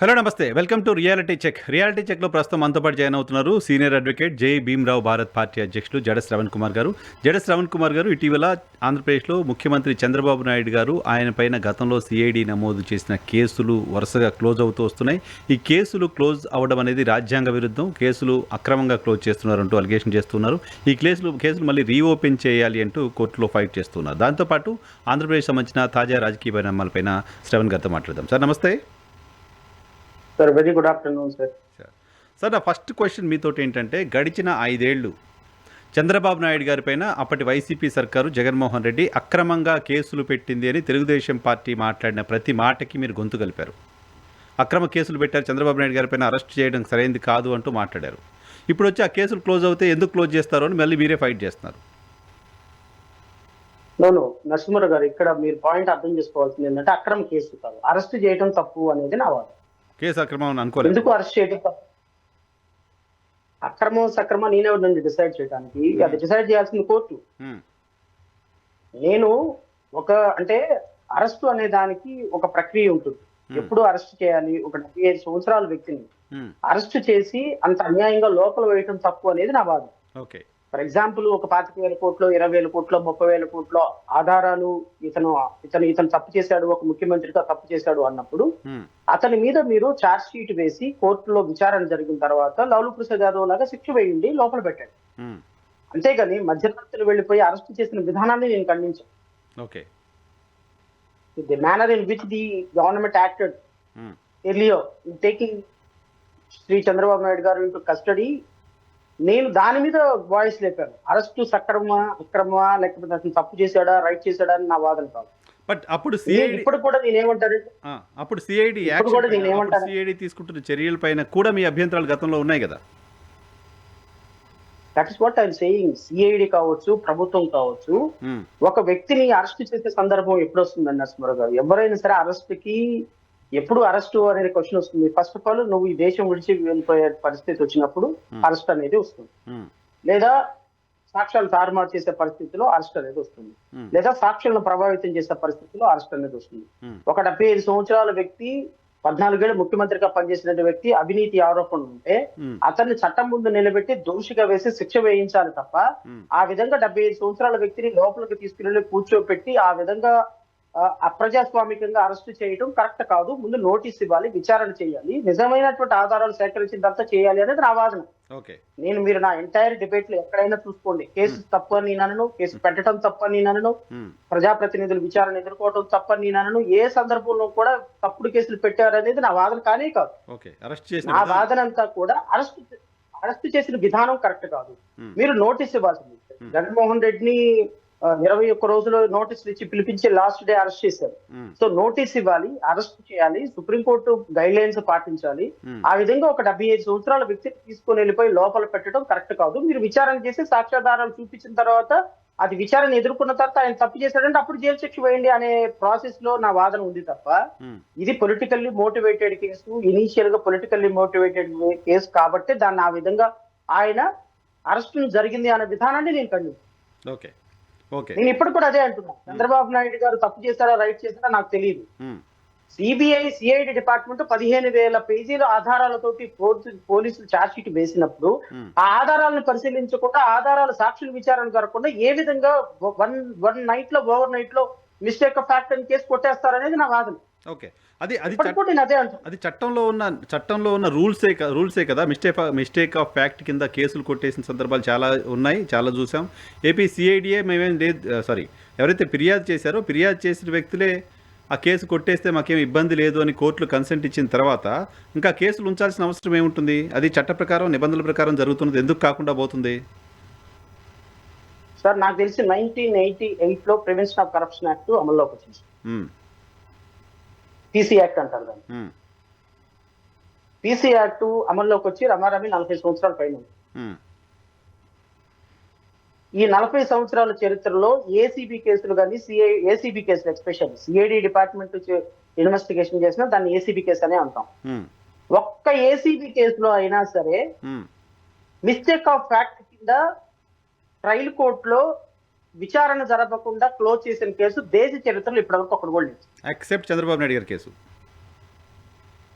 Hello నమస్తే, welcome to reality check. Reality చెక్లో ప్రస్తుతం మనతో పాటు జాయిన్ అవుతున్నారు సీనియర్ అడ్వకేట్ జై భీమ్రావ్ భారత్ పార్టీ అధ్యక్షులు జడ శ్రవణ్ కుమార్ గారు. జడ శ్రవణ్ కుమార్ గారు ఇటీవల ఆంధ్రప్రదేశ్లో ముఖ్యమంత్రి చంద్రబాబు నాయుడు గారు ఆయన పైన గతంలో సిఐడి నమోదు చేసిన కేసులు వరుసగా క్లోజ్ అవుతూ వస్తున్నాయి. ఈ కేసులు క్లోజ్ అవ్వడం అనేది రాజ్యాంగ విరుద్ధం, కేసులు అక్రమంగా క్లోజ్ చేస్తున్నారంటూ అలిగేషన్ చేస్తున్నారు. ఈ కేసులు మళ్ళీ రీఓపెన్ చేయాలి అంటూ కోర్టులో ఫైట్ చేస్తున్నారు. దాంతోపాటు ఆంధ్రప్రదేశ్ సంబంధించిన తాజా రాజకీయ పరిణామాలపైన శ్రవణ్ గారితో మాట్లాడదాం. సార్ నమస్తే. Sir very good afternoon sir. Sir, నా ఫస్ట్ క్వశ్చన్ మీతోటి ఏంటంటే, గడిచిన 5 ఏళ్ళు చంద్రబాబు నాయుడు గారి పైన అప్పటి వైసీపీ సర్కారు జగన్మోహన్ రెడ్డి అక్రమంగా కేసులు పెట్టింది అని తెలుగుదేశం పార్టీ మాట్లాడిన ప్రతి మాటకి మీరు గొంతు కలిపారు. అక్రమ కేసులు పెట్టారు, చంద్రబాబు నాయుడు గారి పైన అరెస్ట్ చేయడం సరైనది కాదు అంటూ మాట్లాడారు. ఇప్పుడు వచ్చి ఆ కేసులు క్లోజ్ అవుతే ఎందుకు క్లోజ్ చేస్తారో అని మళ్ళీ మీరే ఫైట్ చేస్తున్నారు. నోను నరసింహరావు గారు, ఇక్కడ మీరు పాయింట్ అర్థం చేసుకోవాల్సింది ఏంటంటే, అక్రమ కేసు కాదు, అరెస్ట్ చేయడం తప్పు అనేది నా వాదన. కేసు అక్రమం అనుకోలేదు. ఎందుకు అరెస్ట్ చేయడం తప్పు? అక్రమం సక్రమం నేనెవరినండి డిసైడ్ చేయడానికి? అది డిసైడ్ చేయాల్సింది కోర్టు. నేను అంటే అరెస్టు అనే దానికి ఒక ప్రక్రియ ఉంటుంది. ఎప్పుడు అరెస్ట్ చేయాలి? ఒక 75 సంవత్సరాల వ్యక్తిని అరెస్ట్ చేసి అంత అన్యాయంగా లోపల వేయటం తప్పు అనేది నా వాదన. ఓకే. ఫర్ ఎగ్జాంపుల్, ఒక 25,000 కోట్లు, 20,000 కోట్లు, 30,000 కోట్లు ఆధారాలు ఇతను తప్పు చేశాడు, ఒక ముఖ్యమంత్రిగా తప్పు చేశాడు అన్నప్పుడు అతని మీద మీరు ఛార్జ్ షీట్ వేసి కోర్టులో విచారణ జరిగిన తర్వాత లవ్లూ ప్రసాద్ యాదవ్ లాగా శిక్ష వేయండి, లోపల పెట్టండి. అంతేగాని మధ్యవర్తులు వెళ్లిపోయి అరెస్ట్ చేసిన విధానాన్ని నేను ఖండించాను. Okay. The manner in which the government acted earlier in taking Shri Chandrababu Naidu garu into custody, నేను దాని మీద వాయిస్ లేపాను. అరెస్టు సక్రమా అక్రమా, లేకపోతే అతను తప్పు చేశాడా రైట్ చేశాడా అని నా వాదన కాదు. బట్ అప్పుడు ఇప్పుడు కూడా నేనేమంటానంటే, అప్పుడు సిఐడి తీసుకుంటున్న చర్యల పైన కూడా మీ అభ్యంతరాలు గతంలో ఉన్నాయి కదా. That is what I'm saying. CID కావచ్చు, ప్రభుత్వం కావచ్చు, ఒక వ్యక్తిని అరెస్ట్ చేసే సందర్భం ఎప్పుడు వస్తుందండి నరసింహరావు గారు? ఎవరైనా సరే అరెస్ట్ కి ఎప్పుడు అరెస్ట్ అనేది క్వశ్చన్ వస్తుంది. ఫస్ట్ ఆఫ్ ఆల్, నువ్వు ఈ దేశం విడిచి వెళ్ళిపోయే పరిస్థితి వచ్చినప్పుడు అరెస్ట్ అనేది వస్తుంది, లేదా సాక్ష్యాలు తారుమారు చేసే పరిస్థితిలో అరెస్ట్ అనేది వస్తుంది, లేదా సాక్ష్యాలను ప్రభావితం చేసే పరిస్థితిలో అరెస్ట్ అనేది వస్తుంది. ఒక 75 సంవత్సరాల వ్యక్తి, 14 ఏళ్ళు ముఖ్యమంత్రిగా పనిచేసిన వ్యక్తి అవినీతి ఆరోపణలు ఉంటే అతన్ని చట్టం ముందు నిలబెట్టి దోషిగా వేసి శిక్ష వేయించాలి తప్ప, ఆ విధంగా 75 సంవత్సరాల వ్యక్తిని లోపలికి తీసుకుని కూర్చోబెట్టి ఆ విధంగా అప్రజాస్వామికంగా అరెస్ట్ చేయడం కరెక్ట్ కాదు. ముందు నోటీస్ ఇవ్వాలి, విచారణ చేయాలి, నిజమైనటువంటి ఆధారాలు సేకరించిన తర్వాత చేయాలి అనేది నా వాదన. మీరు నా ఎంటైర్ డిబేట్ లో ఎక్కడైనా చూసుకోండి, కేసు తప్పు అని నేను అనను, కేసు పెట్టడం తప్పు అని నేను అనను, ప్రజాప్రతినిధులు విచారణ ఎదుర్కోవడం తప్పు అని నేను అనను. ఏ సందర్భంలో కూడా తప్పుడు కేసులు పెట్టారు అనేది నా వాదన కానే కాదు. నా వాదన అంతా కూడా అరెస్ట్ చేసిన విధానం కరెక్ట్ కాదు. మీరు నోటీస్ ఇవ్వాల్సింది. జగన్మోహన్ రెడ్డిని 21 రోజులు నోటీసులు ఇచ్చి పిలిపించి లాస్ట్ డే అరెస్ట్ చేశారు. సో నోటీస్ ఇవ్వాలి, అరెస్ట్ చేయాలి, సుప్రీంకోర్టు గైడ్ లైన్స్ పాటించాలి. ఆ విధంగా ఒక 75 సంవత్సరాల వ్యక్తిని తీసుకుని వెళ్ళిపోయి లోపల పెట్టడం కరెక్ట్ కాదు. మీరు విచారణ చేసి సాక్ష్యాధారాలు చూపించిన తర్వాత, అది విచారణ ఎదుర్కొన్న తర్వాత ఆయన తప్పు చేశాడంటే అప్పుడు జైలు శిక్ష వేయండి అనే ప్రాసెస్ లో నా వాదన ఉంది తప్ప, ఇది పొలిటికల్లీ మోటివేటెడ్ కేసు, ఇనీషియల్ గా పొలిటికల్లీ మోటివేటెడ్ కేసు కాబట్టి దాన్ని ఆ విధంగా ఆయన అరెస్ట్ జరిగింది అనే విధానాన్ని నేను ఖండిస్తాను. నేను ఇప్పుడు కూడా అదే అంటున్నా. చంద్రబాబు నాయుడు గారు తప్పు చేశారా రైట్ చేశారా నాకు తెలియదు. సిఐడి డిపార్ట్మెంట్ 15,000 పేజీల ఆధారాలతోటి పోలీసులు ఛార్జ్ షీట్ వేసినప్పుడు ఆ ఆధారాలను పరిశీలించకుండా, ఆధారాలు సాక్షుల విచారణ జరగకుండా ఏ విధంగా ఓవర్ నైట్ లో మిస్టేక్ ఆఫ్ ఫ్యాక్ట్ అని కేసు కొట్టేస్తారనేది నా వాదన. ఓకే. అది చట్టంలో ఉన్న రూల్సే కదా. మిస్టేక్ ఆఫ్ ఫ్యాక్ట్ కింద కేసులు కొట్టేసిన సందర్భాలు చాలా ఉన్నాయి, చాలా చూసాం. ఏపీ సిఐడిఏ మేమేం లేదు, ఎవరైతే ఫిర్యాదు చేశారో ఫిర్యాదు చేసిన వ్యక్తులే ఆ కేసు కొట్టేస్తే మాకేం ఇబ్బంది లేదు అని కోర్టులు కన్సెంట్ ఇచ్చిన తర్వాత ఇంకా కేసులు ఉంచాల్సిన అవసరం ఏముంటుంది? అది చట్ట ప్రకారం, నిబంధనల ప్రకారం జరుగుతున్నది, ఎందుకు కాకుండా పోతుంది? సార్, నాకు తెలిసి 1988 లో ప్రివెన్షన్ ఆఫ్ కరప్షన్ యాక్ట్ అమల్లోకి వచ్చింది. పీసీ యాక్ట్ అంటారు దాన్ని. పీసీ యాక్ట్ అమల్లోకి వచ్చి రమారమి 40 సంవత్సరాల పైన ఉంది. ఈ 40 సంవత్సరాల చరిత్రలో ఏసీబీ కేసులు కానీ, ఏసీబీ కేసులు ఎస్పెషల్ సిఐడి డిపార్ట్మెంట్ ఇన్వెస్టిగేషన్ చేసినా దాన్ని ఏసీబీ కేసు అనే అంటాం. ఒక్క ఏసీబీ కేసులో అయినా సరే మిస్టేక్ ఆఫ్ ఫ్యాక్ట్ కింద ట్రయల్ కోర్టులో విచారణ జరగకుండా క్లోజ్ చేసిన కేసు దేశ చరిత్రలో ఇప్పటివరకు ఒకటి కూడా లేదు, ఎక్సెప్ట్ చంద్రబాబు నాయుడు గారి కేసు.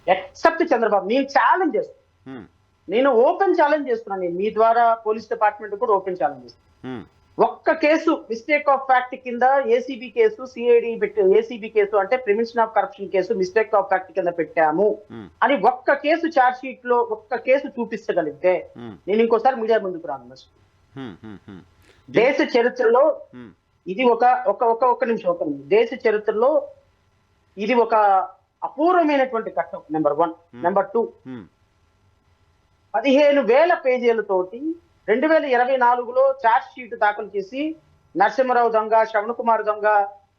ఎక్సెప్ట్ చంద్రబాబు. నేను ఛాలెంజ్ చేస్తాను, ఉమ్, నేను ఓపెన్ ఛాలెంజ్ చేస్తున్నాను. నేను మీ ద్వారా పోలీస్ డిపార్ట్మెంట్ కూడా ఓపెన్ ఛాలెంజ్ చేస్తాను. ఉమ్, ఒక్క కేసు మిస్టేక్ ఆఫ్ ఫ్యాక్ట్ కింద ACB case, CID ACB case అంటే prevention of corruption case mistake of fact కింద పెట్టాము ఉమ్, అని ఒక్క కేసు ఛార్జ్ షీట్ లో ఒక్క కేసు చూపించగలిగితే ఉమ్, నేను ఇంకోసారి మీడియా ముందుకు రాను. ఉమ్, ఉమ్, ఉమ్. దేశ చరిత్రలో ఉమ్, ఇది ఒక్క నిమిషం. దేశ చరిత్రలో ఇది ఒక అపూర్వమైనటువంటి ఘట్టం. నెంబర్ 1. నెంబర్ 2, ఉమ్, 15,000 పేజీలతోటి 2024లో ఛార్జ్ షీట్ దాఖలు చేసి నరసింహారావు దొంగ, శ్రవణ్ కుమార్ దొంగ,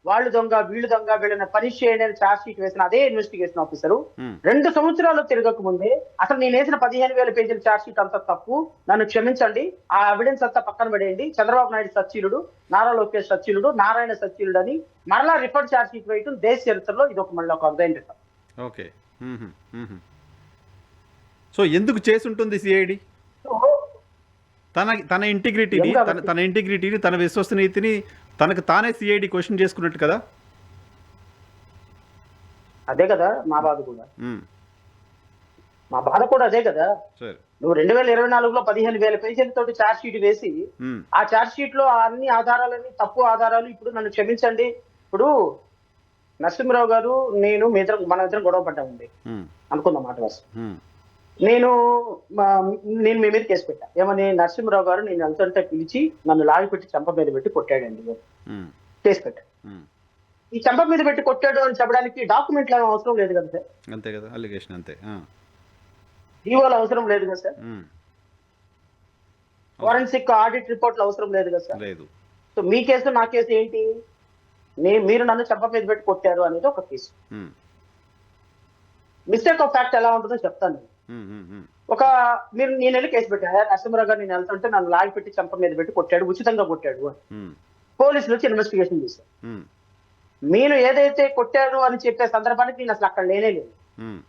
వాళ్ళు దొంగ, వీళ్ళు దొంగ, వీళ్ళని పనిష్ చేయండి అని ఛార్జ్ షీట్ వేసిన అదే ఇన్వెస్టిగేషన్ ఆఫీసరు ఉమ్, 2 సంవత్సరాలు తిరగక ముందే అసలు నేను వేసిన 15,000 పేజీల ఛార్జ్ షీట్ అంతా తప్పు, నన్ను క్షమించండి, ఆ ఎవిడెన్స్ అంతా పక్కన పడేయండి, చంద్రబాబు నాయుడు సచ్చీలుడు, నారా లోకేష్ సచ్చీలుడు, నారాయణ సచ్చీలుడు అని మరలా రిఫర్ ఛార్జ్ షీట్ వేయటం దేశ చరిత్రలో ఇది మళ్ళీ ఒక అరుదైన రికార్డ్. ఓకే. ఉహు, ఉహు. సో ఎందుకు చేసి ఉంటుంది సిఐడి? సో తన ఇంటిగ్రిటీని, ఎందుకు తన ఇంటిగ్రిటీని, తన విశ్వసనీయతని తనకు తానే సిఐడి క్వశ్చన్ చేసుకున్నట్టు కదా. అదే కదా మా బాధ కూడా. ఉమ్, మా బాధ కూడా అదే కదా. సరే. నువ్వు 2024లో 15,000 పేజీలతోటి ఛార్జ్ షీట్ వేసి ఉమ్, ఆ ఛార్జ్ షీట్ లో అన్ని ఆధారాలన్నీ తప్పు ఆధారాలు, ఇప్పుడు నన్ను క్షమించండి, ఇప్పుడు నరసింహరావు గారు నేను మన ఇద్దరం గొడవ పడ్డామండి ఉమ్, అనుకుందాం మాట వరుస. ఉమ్, నేను మీ మీద కేసు పెట్టా. ఏమని? నరసింహరావు గారు నేను వెళ్తుంటే పిలిచి నన్ను లాగి పెట్టి చంప మీద పెట్టి కొట్టాడండి, ఉమ్, కేసు పెట్టా. ఉమ్. ఈ చంప మీద పెట్టి కొట్టాడు అని చెప్పడానికి డాక్యుమెంట్లు ఏమీ అవసరం లేదు కదా సార్, అంతే కదా, అలిగేషన్ అంతే. జీవోలు అవసరం లేదు కదా సార్, ఉమ్, ఫోరెన్సిక్ ఆడిట్ రిపోర్ట్లు అవసరం లేదు కదా సార్. లేదు. సో మీ కేసు నా కేసు ఏంటి? మీరు నన్ను చంప మీద పెట్టి కొట్టారు అనేది ఒక case. Um, mistake of fact ఎలా ఉంటుందో చెప్తాను. ఉమ్, ఉమ్, ఉమ్, నేను వెళ్ళి కేసు పెట్టాను, నరసింహరావు గారు నేను వెళ్తుంటే నన్ను లాగి పెట్టి చంప మీద పెట్టి కొట్టాడు, ఉచితంగా కొట్టాడు అని ఉమ్, పోలీసులు వచ్చి ఇన్వెస్టిగేషన్ చేశారు. ఉమ్, నేను ఏదైతే కొట్టాను అని చెప్పే సందర్భానికి నేను అసలు అక్కడ లేనే లేదు. ఉమ్.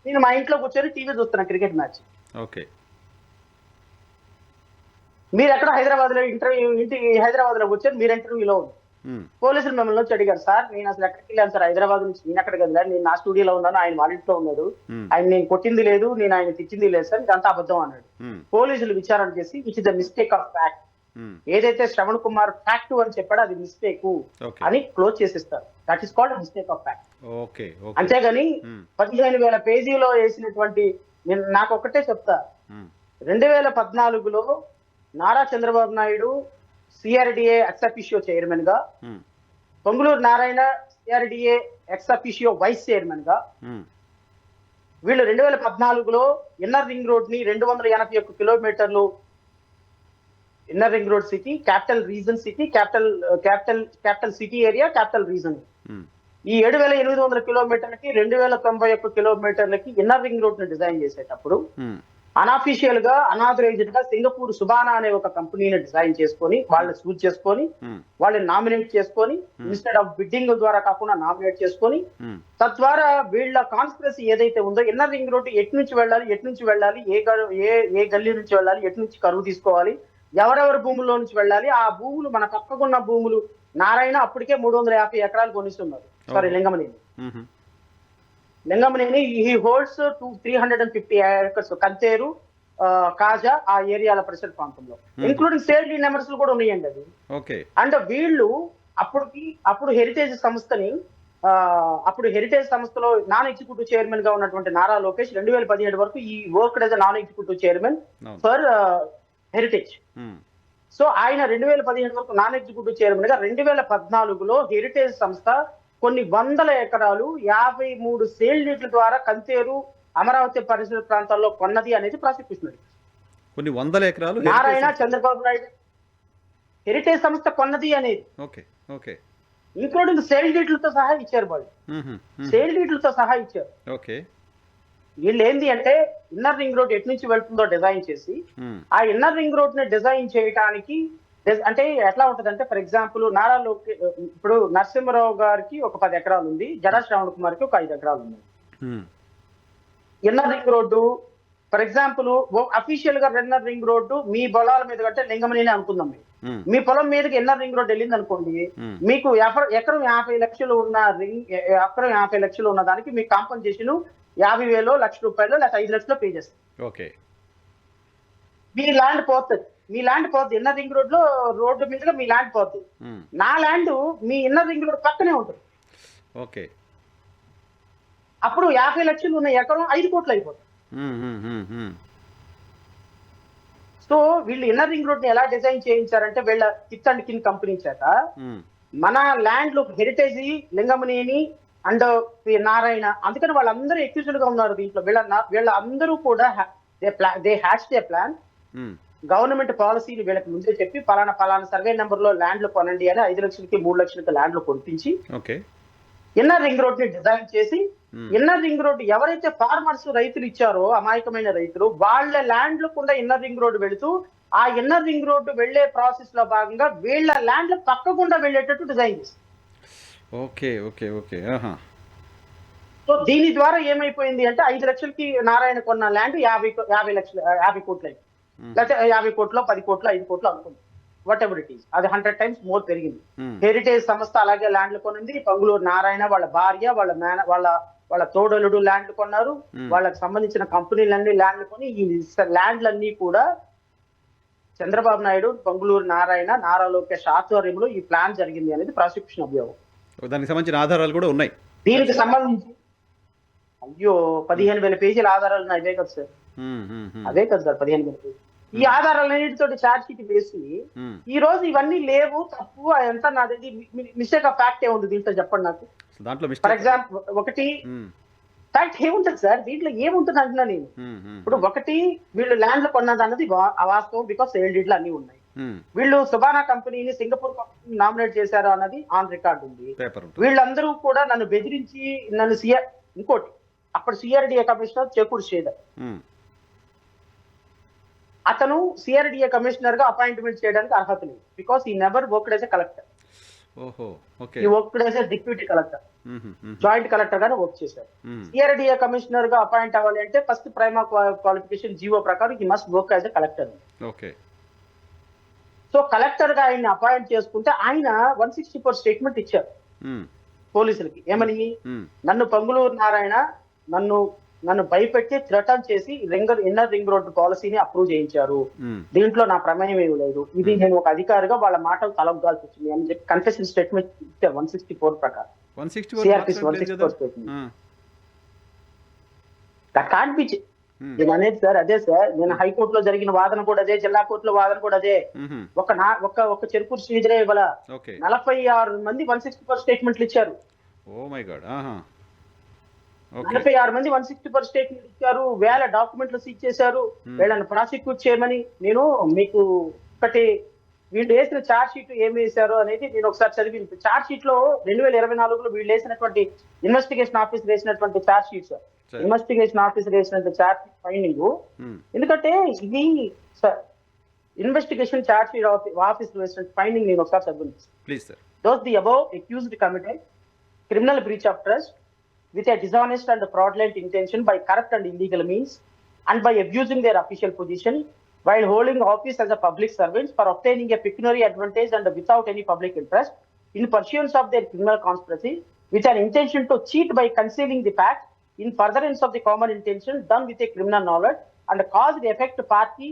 నేను మా ఇంట్లో కూర్చొని టీవీ చూస్తున్నా, క్రికెట్ మ్యాచ్. ఓకే. మీరు ఎక్కడ హైదరాబాద్ లో హైదరాబాద్ లో కూర్చొని మీరు ఇంటర్వ్యూలో ఉంది. ఉమ్, పోలీసులు మిమ్మల్ని వచ్చి అడిగారు, సార్ నేను అసలు ఎక్కడికి వెళ్ళాను సార్, హైదరాబాద్ నుంచి. నేను ఎక్కడికి వెళ్ళాను, నేను నా స్టూడియోలో ఉన్నాను, ఆయన వాళ్ళ ఇంట్లో ఉన్నాడు, ఉమ్, ఆయన నేను కొట్టింది లేదు, నేను ఆయన తెచ్చింది లేదు సార్, ఇదంతా అబద్ధం అన్నాడు. ఉమ్, పోలీసులు విచారణ చేసి which is the mistake of fact, um. ఏదైతే శ్రవణ్ కుమార్ ఫ్యాక్ట్ అని చెప్పాడో అది మిస్టేక్ ఓకే. అని క్లోజ్ చేసిస్తారు. That is called mistake of fact. Okay. Okay. అంతేగాని ఉమ్, 15,000 పేజీలో వేసినటువంటి, నేను నాకు ఒక్కటే చెప్తా, ఉమ్, 2014లో Nara Chandrababu Naidu CRDA ex officio chairman గా, um, Ponguluru Narayana CRDA ex officio vice chairman గా, ఉమ్, వీళ్ళు 2014లో ఇన్నర్ రింగ్ రోడ్ ని 281 కిలోమీటర్లు, inner ring road city, capital region city, capital city area, capital region, um, ఈ 7,800 కిలోమీటర్లకి 2,091 కిలోమీటర్లకి ఇన్నర్ రింగ్ రోడ్ ని డిజైన్ చేసేటప్పుడు ఉమ్, అన్అఫీషియల్ గా, అనాథరైజ్డ్ గా సింగపూర్ సుబానా అనే ఒక కంపెనీని డిజైన్ చేసుకొని, వాళ్ళని సూట్ చేసుకొని, ఉమ్, వాళ్ళని నామినేట్ చేసుకొని, ఇన్స్టెడ్ ఆఫ్ బిడ్డింగ్ ద్వారా కాకుండా నామినేట్ చేసుకొని, ఉమ్, తద్వారా వీళ్ళ కాన్స్పిరసీ ఏదైతే ఉందో, ఇన్నర్ రింగ్ రోడ్ ఎటు నుంచి వెళ్ళాలి, ఏ గల్లీ నుంచి వెళ్ళాలి, ఎటు నుంచి కరువు తీసుకోవాలి, ఎవరెవరి భూముల్లో నుంచి వెళ్ళాలి, ఆ భూములు మన పక్కకున్న భూములు, నారాయణ అప్పటికే 350 ఎకరాలు కొనిస్తున్నారు. Sorry, Lingamaneni um, Lingamaneni he holds 350 acres, Kantheru, Kaza, ఆ ఏరియాల పరిసర ప్రాంతంలో, ఇంక్లూడింగ్ సేల్ డీ నెంబర్స్ కూడా ఉన్నాయండి అది. ఓకే. అండ్ వీళ్ళు అప్పుడు హెరిటేజ్ సంస్థని, అప్పుడు హెరిటేజ్ సంస్థలో నాన్ ఎగ్జిక్యూటివ్ చైర్మన్ గా ఉన్నటువంటి నారా లోకేష్ 2017 వరకు ఈ work as non executive chairman for heritage. Um, so ఆయన 2017 వరకు నాన్ ఎగ్జిక్యూటివ్ చైర్మన్ గా 2014లో హెరిటేజ్ సంస్థ కొన్ని వందల ఎకరాలు 53 సేల్ డీట్ల ద్వారా కంతేరు, అమరావతి పరిసర ప్రాంతాల్లో కొన్నది అనేది ప్రాసిక్యూషన్. కొన్ని వందల ఎకరాలు నారాయణ చంద్రబాబు నాయుడు హెరిటేజ్ సంస్థ కొన్నది అనేది, ఓకే. ఓకే. ఇంక్లూడింగ్ సేల్ డీట్లతో సహా ఇచ్చారు వాళ్ళు, ఉహు, ఉహు, సేల్ డీట్లతో సహా ఇచ్చారు. ఓకే. వీళ్ళు ఏంది అంటే ఇన్నర్ రింగ్ రోడ్ ఎటు నుంచి వెళ్తుందో డిజైన్ చేసి, ఉమ్, ఆ ఇన్నర్ రింగ్ రోడ్ ని డిజైన్ చేయడానికి అంటే ఎట్లా ఉంటదంటే, ఫర్ ఎగ్జాంపుల్ ఇప్పుడు నరసింహరావు గారికి ఒక 10 ఎకరాలు ఉంది, జడా శ్రవణ్ కుమార్ కి ఒక 5 ఎకరాలు ఉంది. Um, inner ring road for example official గా ఇన్నర్ రింగ్ రోడ్డు మీ పొలాల మీద కంటే లింగమనేనే అనుకుందాం మేము. మీ పొలం మీదకి ఇన్నర్ రింగ్ రోడ్ వెళ్ళింది అనుకోండి, మీకు ఎకరం 50 లక్షలు ఉన్న ఎకరం 50 లక్షలు ఉన్న దానికి మీకు కాంపన్సేషన్ 50,000 ₹1,00,000 లేకపోతే 5 లక్షలు పే చేస్తారు. ఓకే, మీ ల్యాండ్ పోతుంది, ఇన్నర్ రింగ్ రోడ్డు మీదుగా మీ ల్యాండ్ పోతుంది. నా ల్యాండ్ మీ ఇన్నర్ రింగ్ రోడ్ పక్కనే ఉంటుంది. ఓకే, అప్పుడు 50 లక్షలు ఉన్న ఎకరం 5 కోట్లు అయిపోతుంది. సో వీళ్ళు ఇన్నర్ రింగ్ రోడ్ ని ఎలా డిజైన్ చేయించారంటే వీళ్ళ కిత్ అండ్ కిన్ కంపెనీ చేత మన land heritage Lingamaneni and Narayana, అందుకని వాళ్ళందరూ ఎక్యూజ్డ్ గా ఉన్నారు దీంట్లో. వీళ్ళందరూ కూడా they hash they plan. Government పాలసీని వీళ్ళకి ముందే చెప్పి పలానా సర్వే నెంబర్ లో ల్యాండ్లు కొనండి అని 5 లక్షలకి 3 లక్షలకి ల్యాండ్లు కొనిపించి ఇన్నర్ రింగ్ రోడ్ ని డిజైన్ చేసి, ఇన్నర్ రింగ్ రోడ్ ఎవరైతే ఫార్మర్స్ రైతులు ఇచ్చారో అమాయకమైన రైతులు వాళ్ళ ల్యాండ్లు కూడా ఇన్నర్ రింగ్ రోడ్ వెళుతూ ఆ ఇన్నర్ రింగ్ రోడ్ వెళ్లే ప్రాసెస్ లో భాగంగా వీళ్ళ ల్యాండ్లు పక్కకుండా వెళ్ళేటట్టు డిజైన్ చేస్తారు. Okay okay okay. సో దీని ద్వారా ఏమైపోయింది అంటే 5 లక్షలకి నారాయణ కొన్న ల్యాండ్ 50 కోట్లు అయింది, లేకపోతే 50 కోట్లు 10 కోట్లు 5 కోట్లు అనుకుంది, వాట్ ఎవర్ ఇట్ ఈస్. అది 100 టైమ్స్ మోర్ పెరిగింది. హెరిటేజ్ సంస్థ అలాగే ల్యాండ్లు కొనింది. పొంగులూరు నారాయణ వాళ్ళ భార్య వాళ్ళ తోడలుడు ల్యాండ్లు కొన్నారు. వాళ్ళకి సంబంధించిన కంపెనీలన్నీ ల్యాండ్లు కొని ఈ ల్యాండ్లన్నీ కూడా చంద్రబాబు నాయుడు, పొంగులూరు నారాయణ, నారా లోకేష్ ఆధ్వర్యంలో ఈ ప్లాన్ జరిగింది అనేది ప్రాసిక్యూషన్ అభియోగం. దానికి సంబంధించిన ఆధారాలు కూడా ఉన్నాయి. దీనికి సంబంధించి 15,000 పేజీల ఆధారాలు ఉన్నాయి. అవే కదా సార్, 15,000 పేజీలు. ఈ ఆధారాలన్నిటితో ఛార్జ్ షీట్ వేసి ఈ రోజు ఇవన్నీ లేవు, తప్పు ఎంత నాది మిస్టేక్ ఆఫ్ ఫ్యాక్ట్ ఏముంది దీంట్లో చెప్పండి నాకు. ఫర్ ఎగ్జాంపుల్ ఒకటి ఫ్యాక్ట్ ఏముంటుంది సార్ దీంట్లో, ఏముంటుంది అంటున్నా నేను. ఇప్పుడు ఒకటి వీళ్ళు ల్యాండ్లు కొన్నది అన్నది వాస్తవం, బికాస్ సేల్ డీడ్లు అన్ని ఉన్నాయి. వీళ్ళు సుబానా కంపెనీని సింగపూర్ కంపెనీ నామినేట్ చేశారు అన్నది ఆన్ రికార్డ్ ఉంది. వీళ్ళందరూ కూడా నన్ను బెదిరించి ఇంకోటి అప్పుడు సిఆర్డిఏ కమిషనర్ చెకుడు శ్రీధర్, అతను సిఆర్డిఏ కమిషనర్ గా అపాయింట్మెంట్ చేయడానికి అర్హత లేదు, because he never worked as a collector. He worked as a deputy collector, joint collector గానే వర్క్ చేశారు. సిఆర్డిఏ కమిషనర్ గా అపాయింట్ అవ్వాలి అంటే ఫస్ట్ ప్రైమా క్వాలిఫికేషన్ జీవో ప్రకారం he must work as a collector. So collector గా ఆయన appoint చేసుకుంటే ఆయన 164 స్టేట్మెంట్ ఇచ్చారు పోలీసులకి. ఏమని, నన్ను పొంగులూరు నారాయణ నన్ను భయపెట్టి థ్రెటన్ చేసి ఇన్నర్ రింగ్ రోడ్ పాలసీని అప్రూవ్ చేయించారు, దీంట్లో నా ప్రమేయం ఏమి లేదు, ఇది నేను ఒక అధికారిగా వాళ్ళ మాటలు తలొగ్గాల్సి వచ్చింది అని చెప్పి కన్ఫెషన్ స్టేట్మెంట్ ఇచ్చారు 164 ప్రకారం. CrPC 164 statement. That can't be. నేను అనేది సార్ అదే సార్, నేను హైకోర్టులో జరిగిన వాదన కూడా అదే, జిల్లా కోర్టులో వాదన కూడా అదే. ఒక చెరుకూరు శ్రీధరే ఇవాళ 46 మంది 164 స్టేట్మెంట్లు ఇచ్చారు. 46 మంది 164 స్టేట్మెంట్ ఇచ్చారు, 1000 డాక్యుమెంట్లు సీజ్ చేశారు, వీళ్ళని ప్రాసిక్యూట్ చేయమని. నేను మీకు ఒకటి వీళ్ళు వేసిన ఛార్జ్ షీట్ ఏమి వేశారు అనేది నేను ఒకసారి చదివింది. ఛార్జ్ షీట్ లో 2024లో వీళ్ళు వేసినటువంటి ఇన్వెస్టిగేషన్ ఆఫీసర్ వేసినటువంటి ఛార్జ్ షీట్స్, ఇన్వెస్టిగేషన్ ఆఫీసర్ వేసినటువంటి ఛార్జ్ ఫైండింగ్, ఎందుకంటే ఇది ఇన్వెస్టిగేషన్ ఛార్జ్ షీట్ ఆఫీసర్ వేసిన ఫైండింగ్ నేను ఒకసారి చదివింది. Those the above accused committed criminal breach of trust with a dishonest and fraudulent intention by corrupt and illegal means and by abusing their official position while holding office as a public servant for obtaining a pecuniary advantage and without any public interest in pursuance of their criminal conspiracy with an intention to cheat by concealing the fact in furtherance of the common intention done with a criminal knowledge and cause the effect partly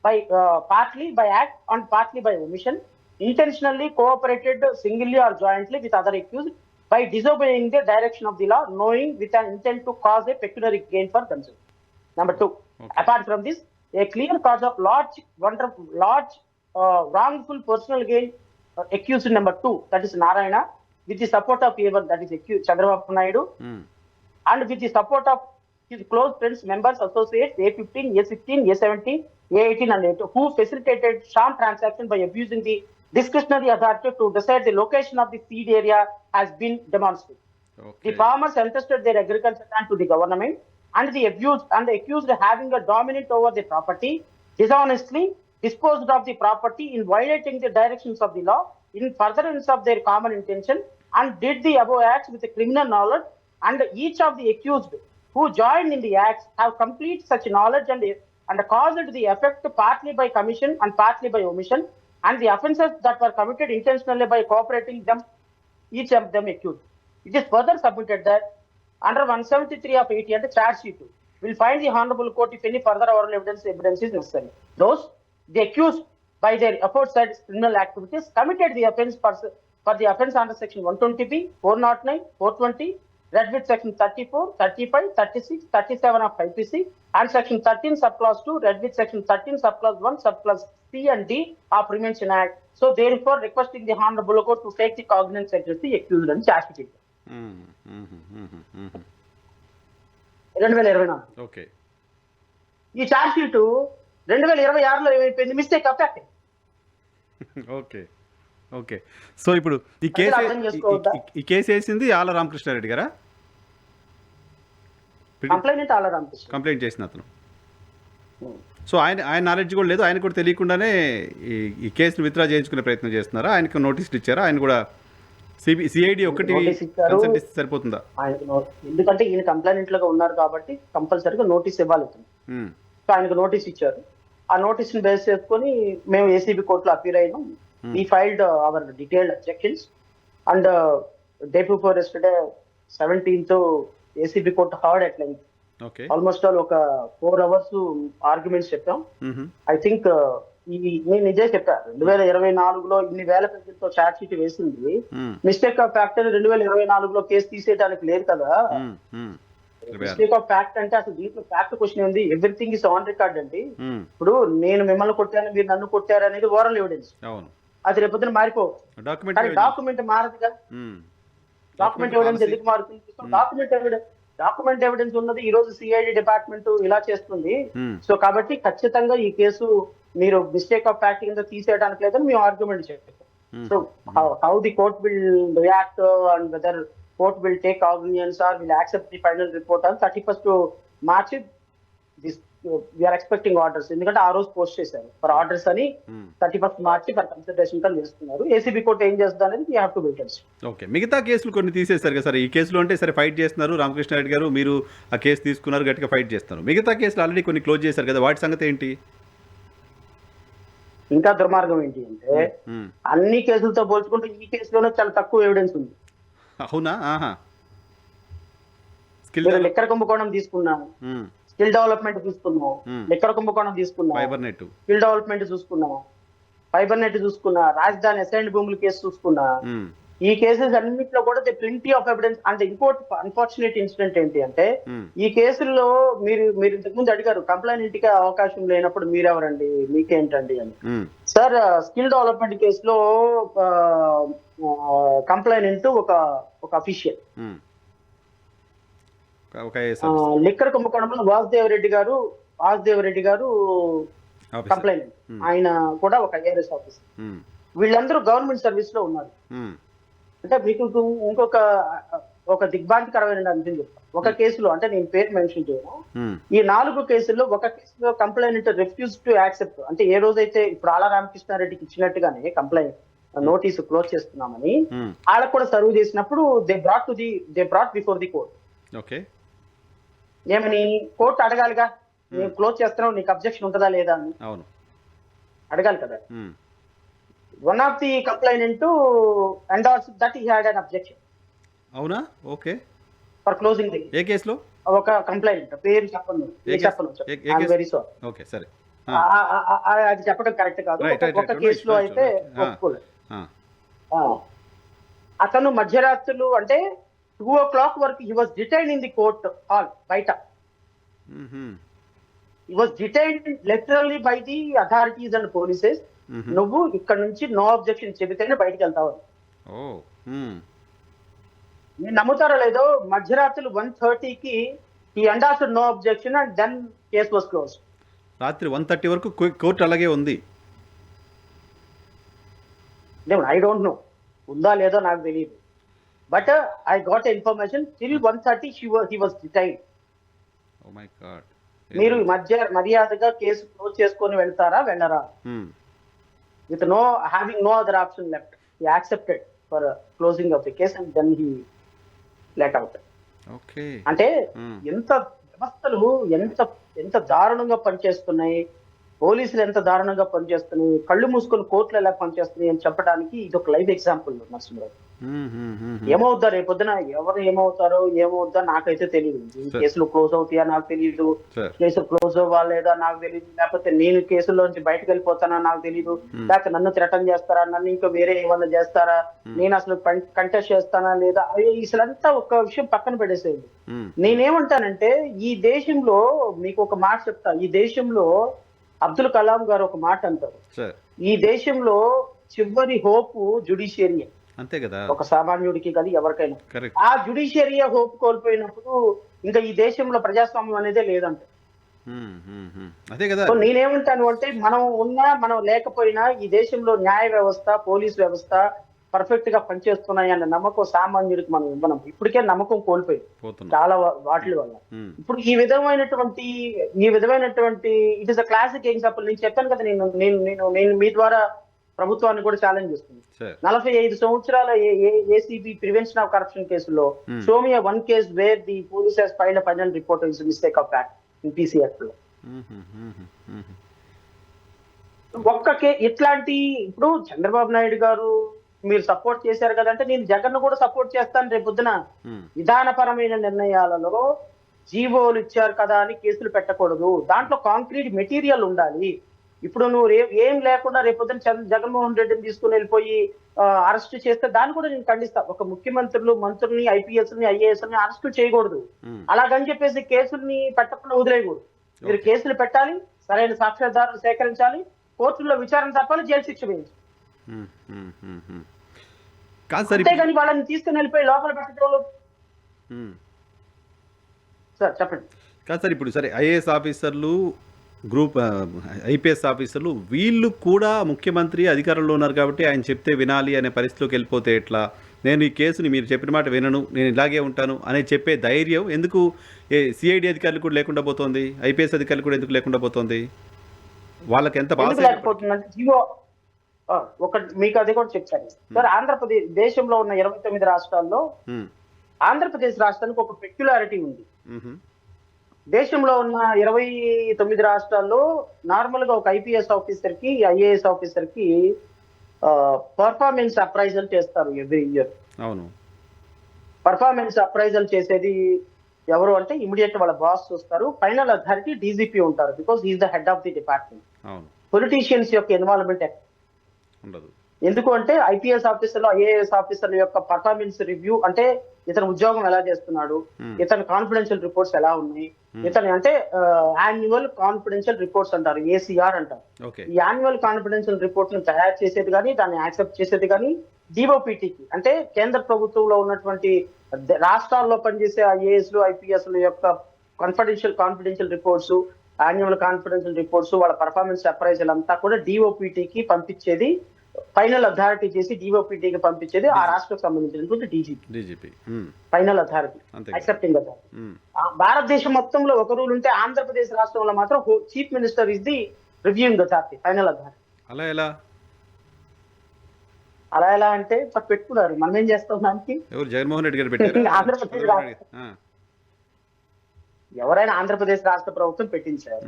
by act and partly by omission, intentionally cooperated singly or jointly with other accused by disobeying the direction of the law, knowing with an intent to cause a pecuniary gain for themselves. Number 2, apart from this, a clear cause of large wrongful personal gain accused number 2, that is Narayana, with the support of A1, that is accused Chandrababu Naidu, and with the support of his close friends, members, associates, A15, A16, A17, A18 and A2, who facilitated sham transaction by abusing the discretionary authority to decide the location of the seed area has been demonstrated. The farmers entrusted their agriculture land to the government, and the accused having a dominant over the property, dishonestly disposed of the property in violating the directions of the law in furtherance of their common intention, and did the above acts with a criminal knowledge, and each of the accused who joined in the acts have complete such knowledge and caused the effect partly by commission and partly by omission, and the offences that were committed intentionally by cooperating them, each of them accused. It is further submitted that under 173 of 80 and the charge sheet will find the honorable court if any further oral evidence is necessary. Those the accused by their aforesaid criminal activities committed the offence for the offence under section 120B, 409, 420, read with section 34, 35, 36, 37 of IPC, and section 13 subclause 2, read with section 13 subclause 1, subclause C and D of Prevention Act. So therefore requesting the honorable court to take the cognizance against the accused and charge sheet. 2024 okay. ఈ charge sheet 2026లో ఏమైపోయింది? Mistake of fact. Okay okay. So ఇప్పుడు ఈ case అర్థం చేసుకోవద్దా? ఈ case వేసింది ఆల రామకృష్ణారెడ్డి గారా? Complaint ఆల రామకృష్ణ కంప్లైంట్ చేసిన అతను. సో ఆయన నాలెడ్జ్ కూడా లేదు, ఆయన కూడా తెలియకుండానే ఈ కేసును విత్డ్రా చేయించుకునే ప్రయత్నం చేస్తున్నారా? ఆయనకు నోటీసులు ఇచ్చారా? ఆయన కూడా సిఐడి ఒకటి కన్సల్ట్ ఇస్తే సరిపోతుందా? ఎందుకంటే ఈయన కంప్లైంట్ గా ఉన్నారు కాబట్టి కంపల్సరీగా నోటీస్ ఇవ్వాలి. సో ఆయనకు నోటీస్ ఇచ్చారు. ఆ నోటీస్ ని బేస్ చేసుకొని మేము ఏసీబీ కోర్టులో అపీర్ అయినాం. We filed our detailed objections and day before yesterday 17th ACB court heard at length. Okay. Almost all ఒక 4 hours ఆర్గ్యుమెంట్స్ చెప్పాం. ఐ థింక్ నేను ఇదే చెప్పా, 2024లో ఇన్ని వేల పేజీలతో ఛార్జ్ షీట్ వేసింది మిస్టేక్ ఆఫ్ ఫ్యాక్ట్ అని 2024లో కేసు తీసేయడానికి లేదు కదా. మిస్టేక్ ఆఫ్ ఫ్యాక్ట్ అంటే అసలు దీంట్లో ఫ్యాక్ట్ క్వశ్చన్ ఉంది. ఎవ్రీథింగ్ ఇస్ ఆన్ రికార్డ్ అండి. ఇప్పుడు నేను మిమ్మల్ని కొట్టాను, మీరు నన్ను కొట్టారు అనేది ఓరల్ ఎవిడెన్స్. అది రేపొద్దున మారిపోవచ్చు. డాక్యుమెంట్ మారదుగా. డాక్యుమెంట్ ఎవిడెన్స్ ఎందుకు మారుతుంది? డాక్యుమెంట్ ఎవిడెన్స్ ఉన్నది ఈ రోజు సిఐడి డిపార్ట్మెంట్ ఇలా చేస్తుంది. సో కాబట్టి ఖచ్చితంగా ఈ కేసు మీరు మిస్టేక్ ఆఫ్ ఫ్యాక్ట్ కింద తీసేయడానికి లేదని మేము ఆర్గ్యుమెంట్ చేస్తాం. So how the court will react and whether court will take cognizance or will accept the final report అని 31st March we are expecting orders. ఎందుకంటే ఆ రోజు పోస్ట్ చేశారు ఫర్ ఆర్డర్స్ అని 31st March ఫర్ కన్సిడరేషన్ గా చేస్తున్నారు. ACB court ఏం చేస్తుంది అనేది we have to wait and see. Okay. మిగతా కేసులు కొన్ని తీసేశారు కదా సార్. ఈ కేసులో అంటే సరే ఫైట్ చేస్తున్నారు రామకృష్ణారెడ్డి గారు, మీరు ఆ కేసు తీసుకున్నారు, గట్టిగా ఫైట్ చేస్తున్నారు. మిగతా కేసులు ఆల్రెడీ కొన్ని క్లోజ్ చేశారు కదా, వాటి సంగతి ఏంటి? ఇంకా దుర్మార్గం ఏంటి అంటే అన్ని కేసులతో పోల్చుకుంటే ఈ కేసులోనే చాలా తక్కువ ఎవిడెన్స్ ఉంది. అవునా? లిక్కర్ కుంభకోణం తీసుకున్నాను, స్కిల్ డెవలప్మెంట్ తీసుకున్నాం, లిక్కర్ కుంభకోణం తీసుకున్నాం, స్కిల్ డెవలప్మెంట్ చూసుకున్నాం, ఫైబర్ నెట్ చూసుకున్నా, రాజధాని అసైన్డ్ భూముల కేసు చూసుకున్నా. ఈ కేసెస్ అన్నింటిలో కూడా ప్లింటీ ఆఫ్ ఎవిడెన్స్. అంటే ఇంకోటి అన్ఫార్చునేట్ ఇన్సిడెంట్ ఏంటి అంటే ఈ కేసుల్లో మీరు ఇంతకుముందు అడిగారు కంప్లైంట్ కి అవకాశం లేనప్పుడు మీరెవరండి, మీకేంటండి అని. సార్ స్కిల్ డెవలప్మెంట్ కేసులో కంప్లైంట్ ఒక అఫీషియల్. లిక్కర్ కుంభకోణంలో వాసుదేవ్ రెడ్డి గారు కంప్లైంట్. ఆయన కూడా ఒక ఐఆర్ఎస్ ఆఫీసర్. వీళ్ళందరూ గవర్నమెంట్ సర్వీస్ లో ఉన్నారు. అంటే మీకు ఒక దిగ్భ్రాంతికరమైన అంశం చెప్తాను. ఒక కేసులో, అంటే నేను పేరు మెన్షన్ చేయను, ఈ 4 కేసుల్లో ఒక కేసులో కంప్లైంట్ రిఫ్యూజ్ టు యాక్సెప్ట్. అంటే ఏ రోజైతే ఇప్పుడు ఆల రామకృష్ణారెడ్డికి ఇచ్చినట్టుగానే కంప్లైంట్ నోటీసు క్లోజ్ చేస్తున్నామని వాళ్ళకు కూడా సర్వ్ చేసినప్పుడు they brought before the court. Okay. ఏమని కోర్టు అడగాలిగా, నేను క్లోజ్ చేస్తున్నావు, నీకు అబ్జెక్షన్ ఉంటుందా లేదా అని అడగాలి కదా. One of the complainant endorse that he had an objection. అవునా? ఓకే. For closing the. ఏ కేసులో? ఒక కంప్లైంట్ పేరు చెప్పను. I am very sorry. Okay, సరే. అది చెప్పడం కరెక్ట్ కాదు. ఒక కేసులో అయితే ఒప్పుకోలేదు. అతను మధ్యరాత్రులు అంటే 2 o'clock వరకు he was detained in the court hall బయట. He was detained literally by the authorities and polices. నువ్వు ఇక్కడ నుంచి నో అబ్జెక్షన్ చెబితేనే బయటకు వెళ్తావు. మీరు నమ్ముతారో లేదో, మధ్యరాత్రులు 1:30కి he endorsed no objection and then case was closed. రాత్రి 1:30 వరకు కోర్టు అలాగే ఉంది. ఐ డోంట్ నో ఉందా లేదో నాకు తెలియదు. But I got information till 1:30 he was detained. Oh my God. మీరు మర్యాదగా కేసు క్లోజ్ చేసుకొని వెళ్తారా వెళ్ళరా? With having no other option left, he accepted for closing of the case and then he let out. Okay. అంటే హ్మ్. ఎంత వ్యవస్థలు ఎంత ఎంత దారుణంగా పనిచేస్తున్నాయి, పోలీసులు ఎంత దారుణంగా పనిచేస్తున్నాయి, కళ్ళు మూసుకొని కోర్టులు ఎలా పనిచేస్తున్నాయి అని చెప్పడానికి ఇది ఒక లైవ్ ఎగ్జాంపుల్ నరసింహరావు. హుహుహుహు. ఏమవుద్దా రేపొద్దున ఎవరు ఏమవుతారో ఏమవుద్దా నాకైతే తెలియదు. ఈ సార్. కేసులు క్లోజ్ అవుతాయా నాకు తెలీదు. సార్. కేసులు క్లోజ్ అవ్వా లేదా నాకు తెలీదు. లేకపోతే నేను కేసుల్లోంచి బయటకు వెళ్ళిపోతానా నాకు తెలీదు. హ్మ్. లేకపోతే నన్ను థ్రెటన్ చేస్తారా, నన్ను ఇంకా వేరే ఏమన్నా చేస్తారా, హ్మ్. నేను అసలు కంటెస్ట్ చేస్తానా లేదా, అసలంతా ఒక విషయం పక్కన పెట్టేసేయండి. హ్మ్. నేనేమంటానంటే ఈ దేశంలో మీకు ఒక మాట చెప్తా. ఈ దేశంలో అబ్దుల్ కలాం గారు ఒక మాట అంటారు. సార్. ఈ దేశంలో చివరి హోపు జ్యుడిషియరీ. అంతే గదా! ఒక సామాన్యుడికి కానీ ఎవరికైనా. కరెక్ట్. ఆ జ్యుడిషియరీ హోప్ కోల్పోయినప్పుడు ఇంకా ఈ దేశంలో ప్రజాస్వామ్యం అనేదే లేదంట. అదే గదా! సో నేనేమంటాను అంటే మనం ఉన్నా మనం లేకపోయినా ఈ దేశంలో న్యాయ వ్యవస్థ, పోలీస్ వ్యవస్థ పర్ఫెక్ట్ గా పనిచేస్తున్నాయి అన్న నమ్మకం సామాన్యుడికి మనం ఇవ్వనం. ఇప్పటికే నమ్మకం కోల్పోయింది పోతున్నాం. చాలా వాటిల వల్ల. హ్మ్. ఇప్పుడు ఈ విధమైనటువంటి it is a classic example. నేను చెప్పాను కదా, నేను నేను నేను నేను మీ ద్వారా ప్రభుత్వాన్ని కూడా ఛాలెంజ్ చేస్తున్నాను. సార్. 45 సంవత్సరాల ఏసీబీ ప్రివెన్షన్ ఆఫ్ కరప్షన్ కేసులో హ్మ్. Show me one case where the police has filed a final report is mistake of fact in PCF లో. హుహుహుహుహు. ఇట్లాంటి ఇప్పుడు చంద్రబాబు నాయుడు గారు మీరు సపోర్ట్ చేశారు కదంటే నేను జగన్ కూడా సపోర్ట్ చేస్తాను రేపొద్దున. హ్మ్. విధానపరమైన నిర్ణయాలలో జీవోలు ఇచ్చారు కదా అని కేసులు పెట్టకూడదు. దాంట్లో కాంక్రీట్ మెటీరియల్ ఉండాలి. ఇప్పుడు నువ్వు ఏం లేకుండా రేపొద్దున జగన్మోహన్ రెడ్డిని తీసుకుని వెళ్ళిపోయి అరెస్ట్ చేస్తే దాన్ని కూడా నేను ఖండిస్తా. ఒక ముఖ్యమంత్రులు, మంత్రుల్ని, ఐపీఎస్ ని, ఐఏఎస్ ని అరెస్ట్ చేయకూడదు. హ్మ్. అలాగని చెప్పేసి కేసుల్ని పెట్టకుండా వదిలేయకూడదు. మీరు ఓకే. కేసులు పెట్టాలి, సరైన సాక్ష్యాధారాలు సేకరించాలి, కోర్టుల్లో విచారణ తప్పాలి, జైలు శిక్ష వేయించాలి. హుహుహుహు. కాదు సార్. అంతేగాని వాళ్ళని తీసుకుని వెళ్ళిపోయి లోపల పెట్టడంలో. హ్మ్. సార్ చెప్పండి. కాదు సార్, ఇప్పుడు సరే ఐఏఎస్ ఆఫీసర్లు, గ్రూప్ ఐపీఎస్ ఆఫీసర్లు వీళ్ళు కూడా ముఖ్యమంత్రి అధికారంలో ఉన్నారు కాబట్టి ఆయన చెప్తే వినాలి అనే పరిస్థితిలోకి వెళ్ళిపోతే ఎట్లా? నేను ఈ కేసుని మీరు చెప్పిన మాట వినను, నేను ఇలాగే ఉంటాను అని చెప్పే ధైర్యం ఎందుకు సిఐడి అధికారులు కూడా లేకుండా పోతుంది? ఐపీఎస్ అధికారులు కూడా ఎందుకు లేకుండా పోతుంది? వాళ్ళకి ఎంత బాధ ఎందుకు లేకపోతుందంటే జీవో ఒకటి మీకు అది కూడా చెప్తాను సార్. ఆంధ్రప్రదేశ్ దేశంలో ఉన్న 29 రాష్ట్రాల్లో ఆంధ్రప్రదేశ్ రాష్ట్రానికి ఒక పెక్యులారిటీ ఉంది. దేశంలో ఉన్న 29 రాష్ట్రాల్లో నార్మల్ గా ఒక ఐపీఎస్ ఆఫీసర్ కి, ఐఏఎస్ ఆఫీసర్ కి పర్ఫార్మెన్స్ అప్రైజల్ చేస్తారు ఎవ్రీ ఇయర్. అవును. పర్ఫార్మెన్స్ అప్రైజల్ చేసేది ఎవరు అంటే ఇమీడియట్ వాళ్ళ బాస్ చూస్తారు. ఫైనల్ అథారిటీ డీజీపీ ఉంటారు, because is the head of the department. అవును. పొలిటీషియన్స్ యొక్క ఇన్వాల్వ్మెంట్ ఉండదు. ఎందుకు అంటే ఐపీఎస్ ఆఫీసర్లు, ఐఏఎస్ ఆఫీసర్ల యొక్క పర్ఫార్మెన్స్ రివ్యూ అంటే ఇతను ఉద్యోగం ఎలా చేస్తున్నాడు, ఇతని కాన్ఫిడెన్షియల్ రిపోర్ట్స్ ఎలా ఉన్నాయి, ఇతని అంటే యాన్యువల్ కాన్ఫిడెన్షియల్ రిపోర్ట్స్ అంటారు, ఏసీఆర్ అంటారు. ఈ యాన్యువల్ కాన్ఫిడెన్షియల్ రిపోర్ట్ ను తయారు చేసేది కానీ దాన్ని యాక్సెప్ట్ చేసేది కానీ డిఓపిటికి అంటే కేంద్ర ప్రభుత్వంలో ఉన్నటువంటి రాష్ట్రాల్లో పనిచేసే ఐఏఎస్లు, ఐపీఎస్ల యొక్క confidential reports, annual confidential reports, వాళ్ళ పర్ఫార్మెన్స్ అప్రైజల్ అంతా కూడా డిఓపిటికి పంపించేది, ఫైనల్ అథారిటీ చేసి డిఓపిటికి పంపించేది ఆ రాష్ట్రకు సంబంధించినటువంటి DGP final authority, accepting authority. భారతదేశం మొత్తంలో ఒక రూల్ ఉంటే ఆంధ్రప్రదేశ్ రాష్ట్రంలో మాత్రం chief minister is the reviewing authority, final authority. అలా ఎలా అంటే పెట్టుకున్నారు, మనం ఏం చేస్తాం దానికి? జగన్మోహన్ రెడ్డి గారు పెట్టారు. ఆంధ్రప్రదేశ్ ఎవరైనా ఆంధ్రప్రదేశ్ రాష్ట్ర ప్రభుత్వం పెట్టించారు.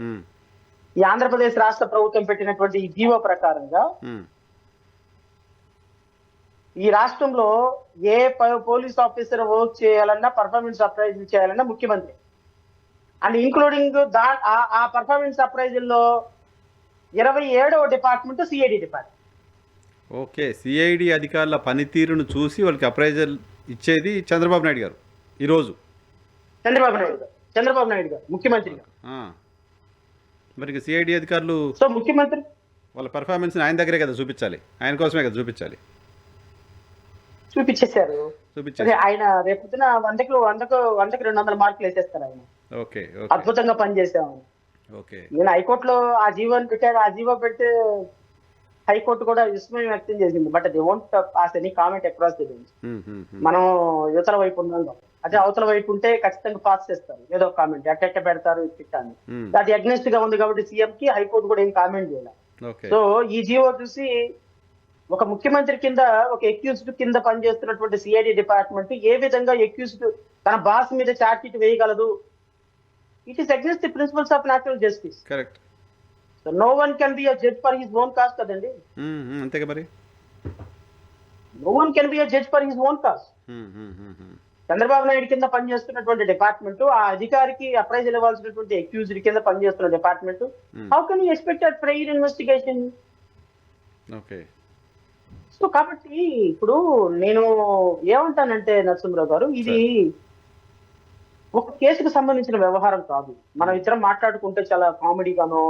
ఈ ఆంధ్రప్రదేశ్ రాష్ట్ర ప్రభుత్వం పెట్టినటువంటి ఈ జీవో ప్రకారంగా ఈ రాష్ట్రంలో ఏ పోలీస్ ఆఫీసర్ వర్క్ చేయాలన్నా, పర్ఫార్మెన్స్ అప్రైజల్ చేయాలన్నా ముఖ్యమంత్రి, అండ్ ఇంక్లూడింగ్ ఆ పర్ఫార్మెన్స్ అప్రైజల్ లో 27వ department CID department. Okay. CID అధికారుల పనితీరును చూసి వాళ్ళకి అప్రైజల్ ఇచ్చేది చంద్రబాబు నాయుడు గారు ఈరోజు. చంద్రబాబు నాయుడు గారు ముఖ్యమంత్రి గారు. మరి సిఐడి అధికారులు సో ముఖ్యమంత్రి వాళ్ళ పర్ఫార్మెన్స్ ఆయన దగ్గరే కదా చూపించాలి, ఆయన కోసమే కదా చూపించాలి. చూపించేశారు. ఆయన రేపొద్దున 100కి 200 మార్కులు వేసేస్తారు ఆయన. ఓకే. అద్భుతంగా పనిచేసామని. ఓకే. నేను హైకోర్టులో ఆ జీవోని పెట్టాడు. ఆ జీవో పెడితే హైకోర్టు కూడా విస్మయం వ్యక్తం చేసింది. But they won't pass any comment across the bench. మనం యువతల వైపు ఉన్నాం, అదే అవతల వైపు ఉంటే ఖచ్చితంగా పాస్ చేస్తారు ఏదో కామెంట్, ఎట్ట పెడతారు తిట్టాన్ని. అది అగ్నెస్ట్ గా ఉంది కాబట్టి సీఎం కి హైకోర్టు కూడా ఏం కామెంట్ చేయాలి. సో ఈ జీవో చూసి ఒక ముఖ్యమంత్రి కింద ఒక ఎక్యూజ్డ్ కింద పనిచేస్తున్నటువంటి సిఐడి డిపార్ట్మెంట్ ఏ విధంగా ఎక్యూజ్డ్ తన బాస్ మీద ఛార్జ్ షీట్ వేయగలదు? It is against the principles of natural justice. Correct. So no one can be a judge for his own cause కదండి. అంతేగా మరి. No one can be a judge for his own cause. Chandrababu Naidu కింద పనిచేస్తున్నటువంటి department, ఆ అధికారికి appraisal ఇవ్వాల్సినటువంటి accused కింద పనిచేస్తున్న department, how can you expect a fair investigation? Okay. So కాబట్టి ఇప్పుడు నేను ఏమంటానంటే నరసింహరావు గారు, ఇది ఒక కేసుకు సంబంధించిన వ్యవహారం కాదు. మనం ఇద్దరం మాట్లాడుకుంటే చాలా కామెడీగానో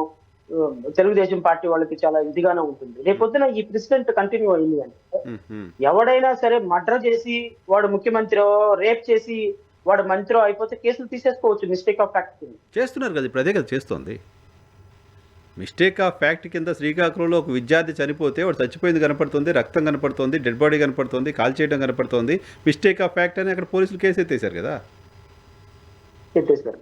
తెలుగుదేశం పార్టీ వాళ్ళకి చాలా ఇదిగానే ఉంటుంది. రేపొద్దున ఈ ప్రెసిడెంట్ కంటిన్యూ అయింది అంటే ఎవడైనా సరే మర్డర్ చేసి వాడు ముఖ్యమంత్రి, రేప్ చేసి వాడు మంత్రి అయిపోతే కేసులు తీసేసుకోవచ్చు మిస్టేక్ ఆఫ్ ఫ్యాక్ట్ కింద. చేస్తున్నారు కదా ఇప్పుడు, అదే కదా చేస్తోంది. మిస్టేక్ ఆఫ్ ఫ్యాక్ట్ కింద శ్రీకాకుళంలో ఒక విద్యార్థి చనిపోతే వాడు చచ్చిపోయింది కనపడుతుంది, రక్తం కనపడుతుంది, డెడ్ బాడీ కనపడుతుంది, కాల్ చేయడం కనపడుతుంది. మిస్టేక్ ఆఫ్ ఫ్యాక్ట్ అని అక్కడ పోలీసులు కేసు ఎత్తేసారు కదా. చెప్పేశారు.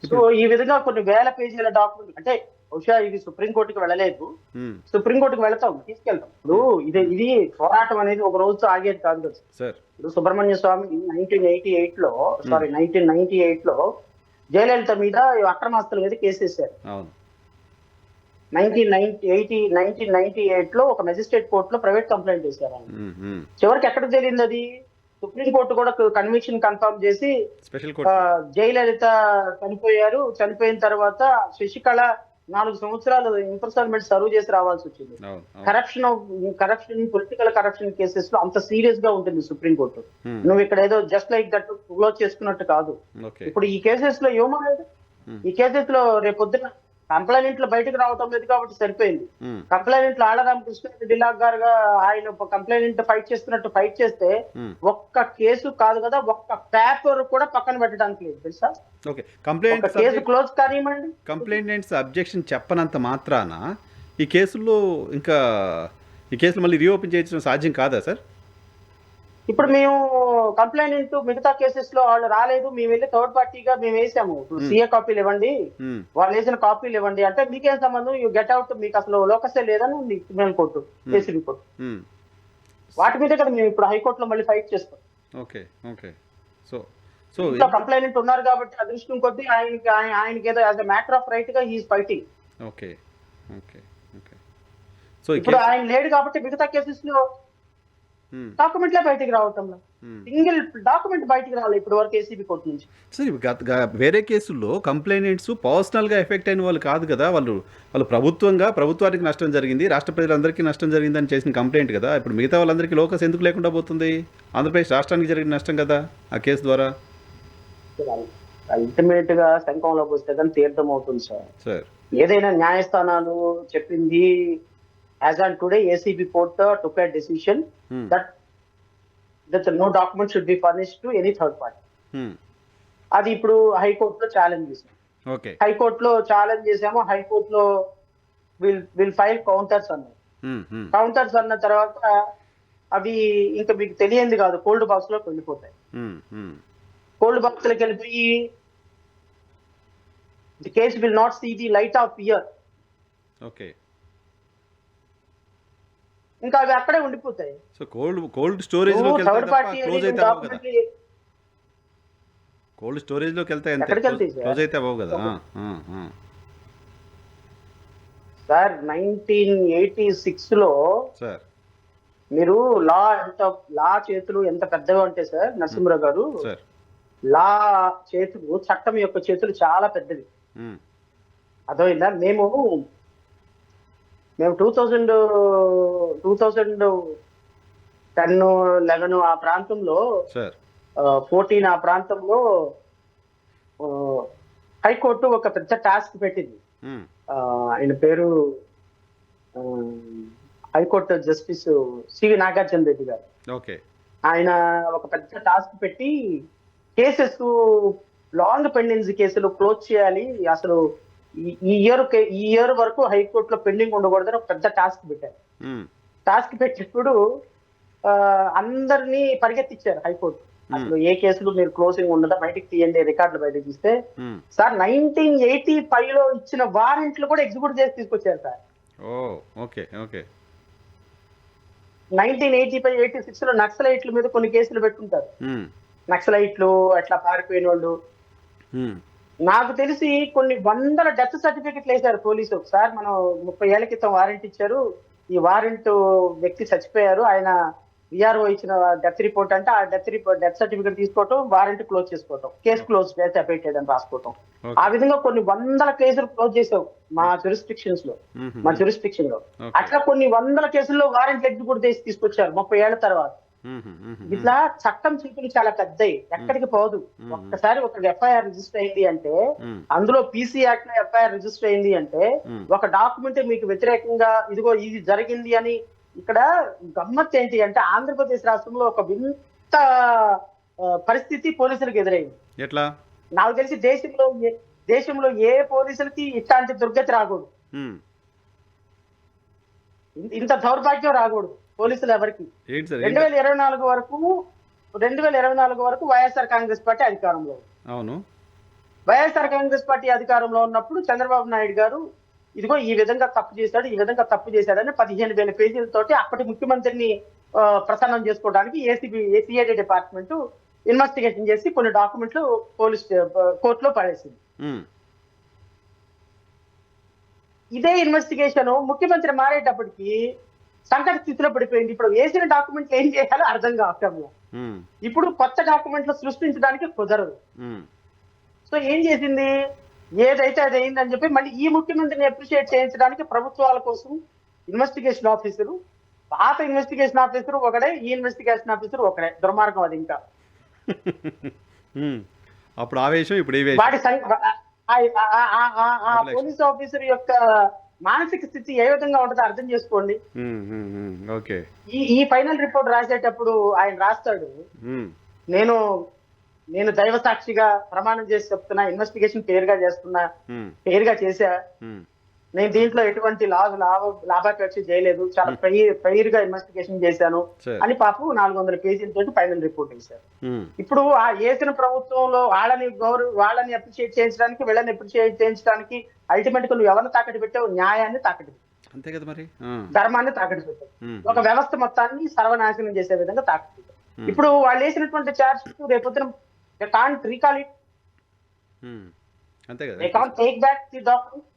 సో ఈ విధంగా కొన్ని వేల పేజీల డాక్యుమెంట్, అంటే బహుశా ఇది సుప్రీంకోర్టుకి వెళ్ళలేదు, సుప్రీంకోర్టుకి వెళ్తాం, తీసుకెళ్తాం. ఇప్పుడు ఇది పోరాటం అనేది ఒక రోజుతో ఆగేది కాదు కదా సార్. ఇప్పుడు సుబ్రహ్మణ్య స్వామి 1998లో జయలలిత మీద అక్రమాస్తుల మీద కేసు వేశారు. 1998లో ఒక మెజిస్ట్రేట్ కోర్టులో ప్రైవేట్ కంప్లైంట్ వేశారు. చివరికి ఎక్కడ జరిగింది అది? సుప్రీంకోర్టు కూడా కన్విక్షన్ కన్ఫర్మ్ చేసి జయలలిత చనిపోయారు, చనిపోయిన తర్వాత శశికళ 4 సంవత్సరాలు ఇంప్రిజన్మెంట్ సర్వ్ చేసి రావాల్సి వచ్చింది. కరప్షన్ పొలిటికల్ కరప్షన్ కేసెస్ లో అంత సీరియస్ గా ఉంటుంది సుప్రీంకోర్టు. నువ్వు ఇక్కడ ఏదో జస్ట్ లైక్ దట్ క్లోజ్ చేసుకున్నట్టు కాదు. ఇప్పుడు ఈ కేసెస్ లో ఏమలేదు, ఈ కేసెస్ లో రేపొద్దున కంప్లైంట్ లో బయటకు రావటం లేదు కాబట్టి సరిపోయింది. కంప్లైంట్ లో ఆళ్లరామ కృష్ణారెడ్డి గా ఆయన కంప్లైంట్ ఫైట్ చేస్తున్నట్టు ఫైట్ చేస్తే ఒక్క కేసు కాదు కదా, ఒక్క పేపర్ కూడా పక్కన పెట్టడానికి లేదు తెలుసా. కేసు క్లోజ్ కానివ్వండి. కంప్లైంట్స్ అబ్జెక్షన్ చెప్పనంత మాత్రాన ఈ కేసుల్లో ఇంకా ఈ కేసులు మళ్ళీ రీఓపెన్ చేయడం సాధ్యం కాదా సార్? ఇప్పుడు మేము కంప్లైంట్ మిగతా కేసెస్ లో వాళ్ళు రాలేదు, మేము వెళ్ళి థర్డ్ పార్టీగా మేము వేసాము, సీఏ కాపీలు ఇవ్వండి, వాళ్ళు వేసిన కాపీలు ఇవ్వండి అంటే మీకేం సంబంధం, యూ గెట్ అవుట్, మీకు అసలు లోకసే లేదని ఉంది సుప్రీం కోర్టు కేసు రిపోర్ట్. వాటి మీద కదా మేము ఇప్పుడు హైకోర్టులో మళ్ళీ ఫైట్ చేస్తాం. సో కంప్లైంట్ ఉన్నారు కాబట్టి అదృష్టం కొద్దీ ఆయనకి ఏదో as a matter of right గా హీఈస్ ఫైటింగ్. ఇప్పుడు ఆయన లేడు కాబట్టి మిగతా కేసెస్ లో డాక్యుమెంట్లే బయటికి రావటంలో సింగిల్ డాక్యుమెంట్ బయటికి రావాలి ఇప్పటి వరకు ఏసీబీ కోర్టు నుంచి. సార్ వేరే కేసుల్లో కంప్లైంట్స్ పర్సనల్ గా ఎఫెక్ట్ అయిన వాళ్ళు కాదు కదా, వాళ్ళు ప్రభుత్వానికి నష్టం జరిగింది, రాష్ట్ర ప్రజలందరికీ నష్టం జరిగిందని చేసిన కంప్లైంట్ కదా. ఇప్పుడు మిగతా వాళ్ళందరికీ లోకస్ ఎందుకు లేకుండా పోతుంది? ఆంధ్రప్రదేశ్ రాష్ట్రానికి జరిగిన నష్టం కదా ఆ కేసు ద్వారా. అల్టిమేట్ గా శంఖంలో పోస్తే కానీ తీర్థం అవుతుంది సార్. ఏదైనా న్యాయస్థానాలు చెప్పింది as on today ACB court took a decision that no document should be furnished to any third party. అది ఇప్పుడు హైకోర్టులో ఛాలెంజ్ చేసాం. హైకోర్టులో ఛాలెంజ్ చేసాము, హైకోర్టులో విల్ ఫైల్ కౌంటర్స్ అన్నారు. కౌంటర్స్ అన్న తర్వాత అవి ఇంకా మీకు తెలియంది కాదు, కోల్డ్ బాక్స్ లోకి వెళ్ళిపోతాయి. కోల్డ్ బాక్స్ లోకి వెళ్ళిపోయి the case will not see the light of year. ఇంకా అవి అక్కడే ఉండిపోతాయి. సో కోల్డ్ స్టోరేజ్ లోకి వెళ్తాయి, కోల్డ్ స్టోరేజ్ లోకి వెళ్తాయి అంతే, క్లోజ్ అయితే అవ్వవు కదా సార్. 1986 లో సార్ మీరు లా చేతులు ఎంత పెద్దగా ఉంటాయి సార్ నరసింహరావు గారు. లా చేతులు, చట్టం యొక్క చేతులు చాలా పెద్దవి. అర్థమైందా? మేము 2010-11 ఆ ప్రాంతంలో 14 ఆ ప్రాంతంలో హైకోర్టు ఒక పెద్ద టాస్క్ పెట్టింది. ఆయన పేరు high court justice C V Nagarjuna Reddy గారు. ఆయన ఒక పెద్ద టాస్క్ పెట్టి కేసెస్ లాంగ్ పెండెన్సీ కేసులు క్లోజ్ చేయాలి, అసలు ఈ ఇయర్ వరకు హైకోర్టులో పెండింగ్ ఉండకూడదని ఒక పెద్ద టాస్క్ పెట్టారు. టాస్క్ పెట్టినప్పుడు అందరినీ పరిగెత్తిచ్చారు హైకోర్టు. అసలు ఏ కేసులు మీరు క్లోజింగ్ ఉండదా, బయటకు తీయండి, రికార్డులు బయటకు తీస్తే. సార్ 1985 లో ఇచ్చిన వారెంట్లు కూడా ఎగ్జిక్యూట్ చేసి తీసుకొచ్చారు సార్. 1985-86 లో నక్సలైట్ల మీద కొన్ని కేసులు పెట్టుకుంటారు. నక్సలైట్లు అట్లా పారిపోయిన వాళ్ళు. నాకు తెలిసి కొన్ని వందల డెత్ సర్టిఫికెట్లు వేశారు పోలీసు. ఒకసారి మనం 30 ఏళ్ల క్రితం వారెంట్ ఇచ్చారు, ఈ వారెంట్ వ్యక్తి చచ్చిపోయారు, ఆయన విఆర్ఓ ఇచ్చిన డెత్ రిపోర్ట్ అంటే ఆ డెత్ సర్టిఫికెట్ తీసుకోవటం, వారెంట్ క్లోజ్ చేసుకోవటం, కేసు క్లోజ్ అపేటెడ్ అని రాసుకోవటం. ఆ విధంగా కొన్ని వందల కేసులు క్లోజ్ చేసావు మా జ్యూరిస్డిక్షన్ లో. అట్లా కొన్ని వందల కేసుల్లో వారెంట్ ఎగ్జిక్యూట్ చేసి తీసుకొచ్చారు 30 ఏళ్ల తర్వాత. ఇట్లా చట్టం చూపులు చాలా పెద్దవి, ఎక్కడికి పోదు. ఒక్కసారి ఒక ఎఫ్ఐఆర్ రిజిస్టర్ అయింది అంటే, అందులో పీసీ యాక్ట్ లో ఎఫ్ఐఆర్ రిజిస్టర్ అయింది అంటే, ఒక డాక్యుమెంట్ మీకు వ్యతిరేకంగా ఇదిగో ఇది జరిగింది అని. ఇక్కడ గమ్మత్ ఏంటి అంటే, ఆంధ్రప్రదేశ్ రాష్ట్రంలో ఒక వింత పరిస్థితి పోలీసులకు ఎదురైంది. ఎట్లా? నాకు తెలిసి దేశంలో ఏ పోలీసులకి ఇట్లాంటి దుర్గతి రాకూడదు, ఇంత దౌర్భాగ్యం రాకూడదు పోలీసులు ఎవరికి. 2024 వరకు వైఎస్ఆర్ కాంగ్రెస్ పార్టీ అధికారంలో. అవును, వైఎస్ఆర్ కాంగ్రెస్ పార్టీ అధికారంలో ఉన్నప్పుడు చంద్రబాబు నాయుడు గారు ఇదిగో ఈ విధంగా తప్పు చేశాడని 15,000 పేజీలతోటి అప్పటి ముఖ్యమంత్రిని ప్రసన్నం చేసుకోవడానికి సిఐడి డిపార్ట్మెంట్ ఇన్వెస్టిగేషన్ చేసి కొన్ని డాక్యుమెంట్లు కోర్టులో పడేసింది. ఇదే ఇన్వెస్టిగేషన్ ముఖ్యమంత్రి మారేటప్పటికి సంకట స్థితిలో పడిపోయింది. ఇప్పుడు వేసిన డాక్యుమెంట్లు ఏం చేయాలో అర్థం కావట్లేదు. ఇప్పుడు కొత్త డాక్యుమెంట్లు సృష్టించడానికి కుదరదు. సో ఏం చేసింది, ఏదైతే అది అయిందని చెప్పి మళ్ళీ ఈ ముఖ్యమంత్రిని అప్రిషియేట్ చేయించడానికి ప్రభుత్వాల కోసం ఇన్వెస్టిగేషన్ ఆఫీసరు, పాత ఇన్వెస్టిగేషన్ ఆఫీసర్ ఒకడే, ఈ ఇన్వెస్టిగేషన్ ఆఫీసర్ ఒకడే. దుర్మార్గం అది. ఇంకా అప్పుడు ఆవేశం, ఇప్పుడు వాడి పోలీస్ ఆఫీసర్ యొక్క మానసిక స్థితి ఏ విధంగా ఉంటుందో అర్థం చేసుకోండి. ఈ ఫైనల్ రిపోర్ట్ రాసేటప్పుడు ఆయన రాస్తాడు, నేను దైవ సాక్షిగా ప్రమాణం చేసి చెప్తున్నా, ఇన్వెస్టిగేషన్ ఫెయిర్ గా చేశా, నేను దీంట్లో ఎటువంటి లాభాపేక్ష చేయలేదు, చాలా ఫెయిర్ గా ఇన్వెస్టిగేషన్ చేశాను అని పాపం 400 పేజీలతో ఫైనల్ రిపోర్ట్ వేశారు. ఇప్పుడు ఆ వేసిన ప్రభుత్వంలో వాళ్ళని అప్రిషియేట్ చేయించడానికి, వీళ్ళని అప్రిషియేట్ చేయించడానికి అల్టిమేట్ గా నువ్వు ఎవరిని తాకట్టు పెట్టావు? న్యాయాన్ని తాకట్టు పెట్టావు, ధర్మాన్ని తాకట్టు పెట్టావు, ఒక వ్యవస్థ మొత్తాన్ని సర్వనాశనం చేసే విధంగా తాకట్టు పెట్టావు. ఇప్పుడు వాళ్ళు వేసినటువంటి ఛార్జ్ రేపొద్దున can't recall it, they can't take back the document.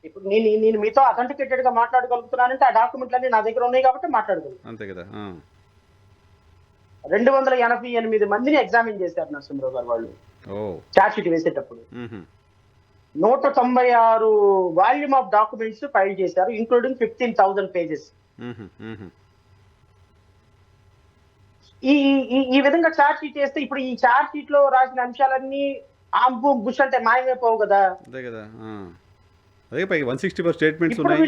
ఇప్పుడు నేను మీతో అథెంటికేటెడ్ గా మాట్లాడగలుగుతున్నానంటే ఆ డాక్యుమెంట్లన్నీ నా దగ్గర ఉన్నాయి కాబట్టి మాట్లాడగలుగుతాను. 288 మందిని ఎగ్జామిన్ చేశారు నరసింహరావు గారు వాళ్ళు ఛార్జ్ షీట్ వేసేటప్పుడు. 196 వాల్యూమ్ ఆఫ్ డాక్యుమెంట్స్ ఫైల్ చేశారు, ఇంక్లూడింగ్ 15,000 పేజెస్. ఈ విధంగా ఛార్జ్ షీట్ చేస్తే ఇప్పుడు ఈ ఛార్జ్ షీట్ లో రాసిన అంశాలన్నీ ఆంబు బుష్ అంటే మాయమైపోవు కదా. అదే 160 స్టేట్మెంట్స్ ఉన్నాయి.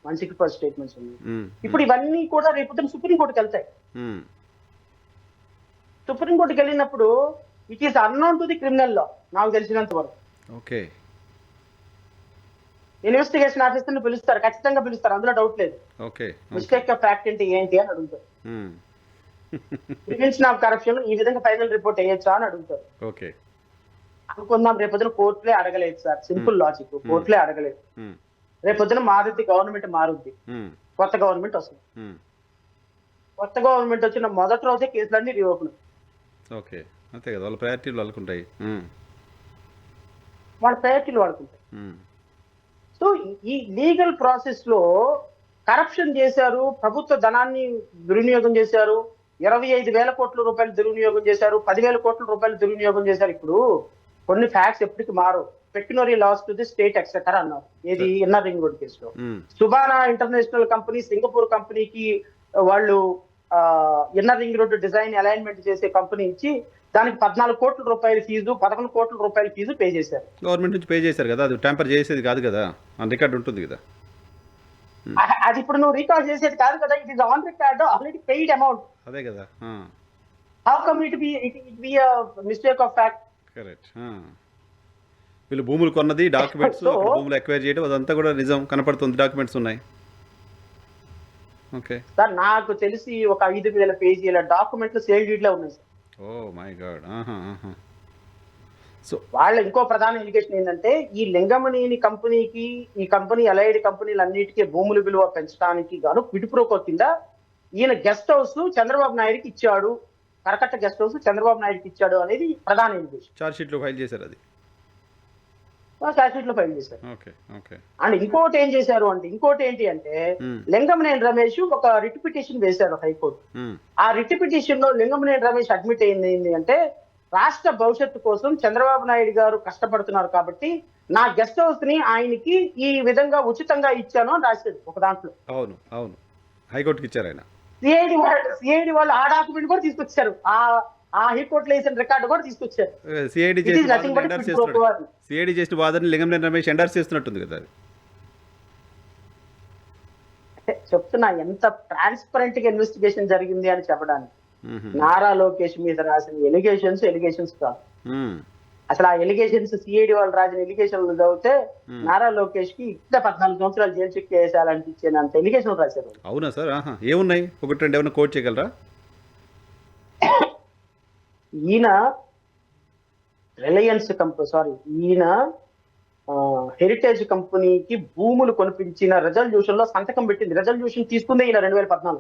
160 స్టేట్మెంట్స్ ఉన్నాయి. ఇప్పుడు ఇవన్నీ కూడా రేపు సుప్రీంకోర్టుకి వెళ్తాయి. సుప్రీంకోర్టుకి వెళ్ళినప్పుడు it is unknown to the criminal లా నాకు తెలిసినంత వరకు. ఓకే, ఇన్వెస్టిగేషన్ ఆఫీసర్ని పిలుస్తారు, ఖచ్చితంగా పిలుస్తారు, అందులో డౌట్ లేదు. మిస్టేక్ ఆఫ్ ఫ్యాక్ట్ అంటే ఏంటి అని అడుగుతారు. ప్రివెన్షన్ ఆఫ్ కరప్షన్ ఈ విధంగా ఫైనల్ రిపోర్ట్ వేయొచ్చా అని అడుగుతారు. అనుకుందాం రేపొద్దున కోర్టులే అడగలేదు సార్, సింపుల్ లాజిక్, కోర్టులే అడగలేదు. రేపొద్దున మారుద్ది, గవర్నమెంట్ మారుద్ది, కొత్త గవర్నమెంట్ వస్తుంది. కొత్త గవర్నమెంట్ వచ్చిన మొదటి రోజే కేసులన్నీ రీఓపెన్. వాళ్ళ ప్రయారిటీలు వాళ్ళకుంటాయి. సో ఈ లీగల్ ప్రాసెస్ లో కరప్షన్ చేశారు, ప్రభుత్వ ధనాన్ని దుర్వినియోగం చేశారు, 25,000 కోట్ల రూపాయలు దుర్వినియోగం చేశారు, 10,000 కోట్ల రూపాయలు దుర్వినియోగం చేశారు. ఇప్పుడు కొన్ని ఫ్యాక్ట్స్ ఎప్పటికి మారు. Pecuniary loss to the state etcetera అన్నారు. ఏది ఇన్నర్ రింగ్ రోడ్ కేసులో. సుబానా ఇంటర్నేషనల్ కంపెనీ సింగపూర్ కంపెనీకి వాళ్ళు inner ring road design alignment చేసే కంపెనీ ఇచ్చి దానికి 14 కోట్ల రూపాయల ఫీజు, 11 కోట్ల రూపాయల ఫీజు పే చేశారు. గవర్నమెంట్ నుంచి పే చేశారు కదా, అది టెంపర్ చేసేది కాదు కదా, రికార్డ్ ఉంటుంది కదా. అది ఇప్పుడు నువ్వు రీకాల్ చేసేది కాదు కదా, it is on record, already paid amount. అదే కదా. How come it be mistake of fact? Correct. వీళ్ళు భూములు కొన్నది, డాక్యుమెంట్స్, భూములు ఎక్వైర్ చేయడం, అదంతా కూడా నిజం కనపడుతుంది, డాక్యుమెంట్స్ ఉన్నాయి. ఓకే సార్, నాకు తెలిసి ఒక 5,000 పేజీల డాక్యుమెంట్లు సేల్ డీడ్ లో ఉన్నాయి sir. Oh my God. So వాళ్ళ ఇంకో ప్రధాన ఎలిగేషన్ ఏంటంటే ఈ లింగమనేని కంపెనీకి ఈ కంపెనీ అలైడ్ కంపెనీలన్నిటికీ భూముల విలువ పెంచడానికి గాను క్విడ్ కింద ఈయన గెస్ట్ హౌస్ చంద్రబాబు నాయుడుకి ఇచ్చాడు, కరకట్ట గెస్ట్ హౌస్ చంద్రబాబు నాయుడుకి ఇచ్చాడు అనేది ప్రధాన ఎలిగేషన్. చార్జ్ షీట్లో ఫైల్ చేశారు అది. ఛార్జ్షీట్ లో ఫైల్ చేశారు. Okay okay. అండ్ ఇంకోటి ఏం చేశారు అంటే, ఇంకోటి ఏంటి అంటే లింగమనేని రమేష్ ఒక రిట్ పిటిషన్ వేశారు హైకోర్టు. ఆ రిట్ పిటిషన్ లో లింగమనేని రమేష్ అడ్మిట్ అయింది అంటే రాష్ట్ర భవిష్యత్తు కోసం చంద్రబాబు నాయుడు గారు కష్టపడుతున్నారు కాబట్టి నా గెస్ట్ హౌస్ ని ఆయనకి ఈ విధంగా ఉచితంగా ఇచ్చాను అని రాశాడు ఒక దాంట్లో. అవును అవును, హైకోర్టుకి ఇచ్చారు ఆయన. సిఐడి వాళ్ళు ఆ డాక్యుమెంట్ కూడా తీసుకొచ్చారు, ఆ హైకోర్టులో వేసిన రికార్డు కూడా తీసుకొచ్చారు. సిఐడి చేసిన వాదన లింగమనేని రమేష్ ఎండార్స్ చేస్తున్నట్టుంది కదా. చెప్తున్నా ఎంత ట్రాన్స్పరెంట్ గా ఇన్వెస్టిగేషన్ జరిగింది అని చెప్పడానికి. నారా లోకేష్ మీద రాసిన ఎలిగేషన్స్ కాదు అసలు. ఆ ఎలిగేషన్స్ సిఐడి వాళ్ళు రాసిన ఎలిగేషన్లు చదివితే నారా లోకేష్ కి ఇంకా 14 సంవత్సరాలు జైలు శిక్ష వేసాలనిపించేంత ఎలిగేషన్ రాశారు. అవునా సార్? ఏమున్నాయి, ఒకటి రెండు ఏమైనా కోట్ చేయగలరా? ఈయన రిలయన్స్ ఈయన హెరిటేజ్ కంపెనీకి భూములు కొనిపించిన రెజల్యూషన్ లో సంతకం పెట్టింది. రెజల్యూషన్ తీసుకుందే ఈయన 2014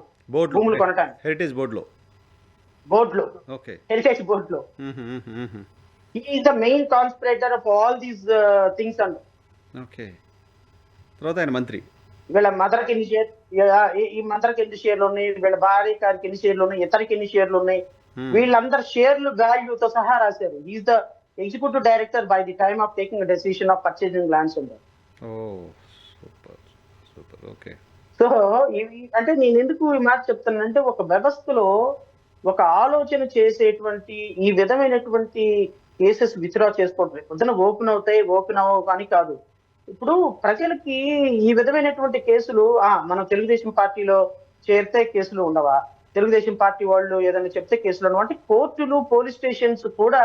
భూములు కొనటానికి హెరిటేజ్ బోర్డులో హెరిటేజ్ బోర్డులో. He is the main conspirator of all these things and okay. తర్వాత ఆయన మంత్రి. వీళ్ళ మదర్కి ఎన్ని షేర్, ఈ మదర్కి ఎన్ని షేర్లు ఉన్నాయి, వీళ్ళ భార్య గారికి ఎన్ని షేర్లు ఉన్నాయి, ఇతరికి ఎన్ని షేర్లు ఉన్నాయి, వీళ్ళందరు షేర్లు వాల్యూతో సహా రాశారు. Is the executive director by the time of taking decision of purchasing lands అంటారు. ఓకే. సో అంటే నేను ఎందుకు ఈ మాట చెప్తానంటే ఒక వ్యవస్థలో ఒక ఆలోచన చేసేటువంటి ఈ విధమైనటువంటి కేసెస్ విత్డ్రా చేసుకోవడం పొద్దున ఓపెన్ అవ్వవు కానీ కాదు. ఇప్పుడు ప్రజలకి ఈ విధమైనటువంటి కేసులు మనం తెలుగుదేశం పార్టీలో చేరితే కేసులు ఉండవా, తెలుగుదేశం పార్టీ వాళ్ళు ఏదైనా చెప్తే కేసులు ఉండవు అంటే కోర్టులు పోలీస్ స్టేషన్స్ కూడా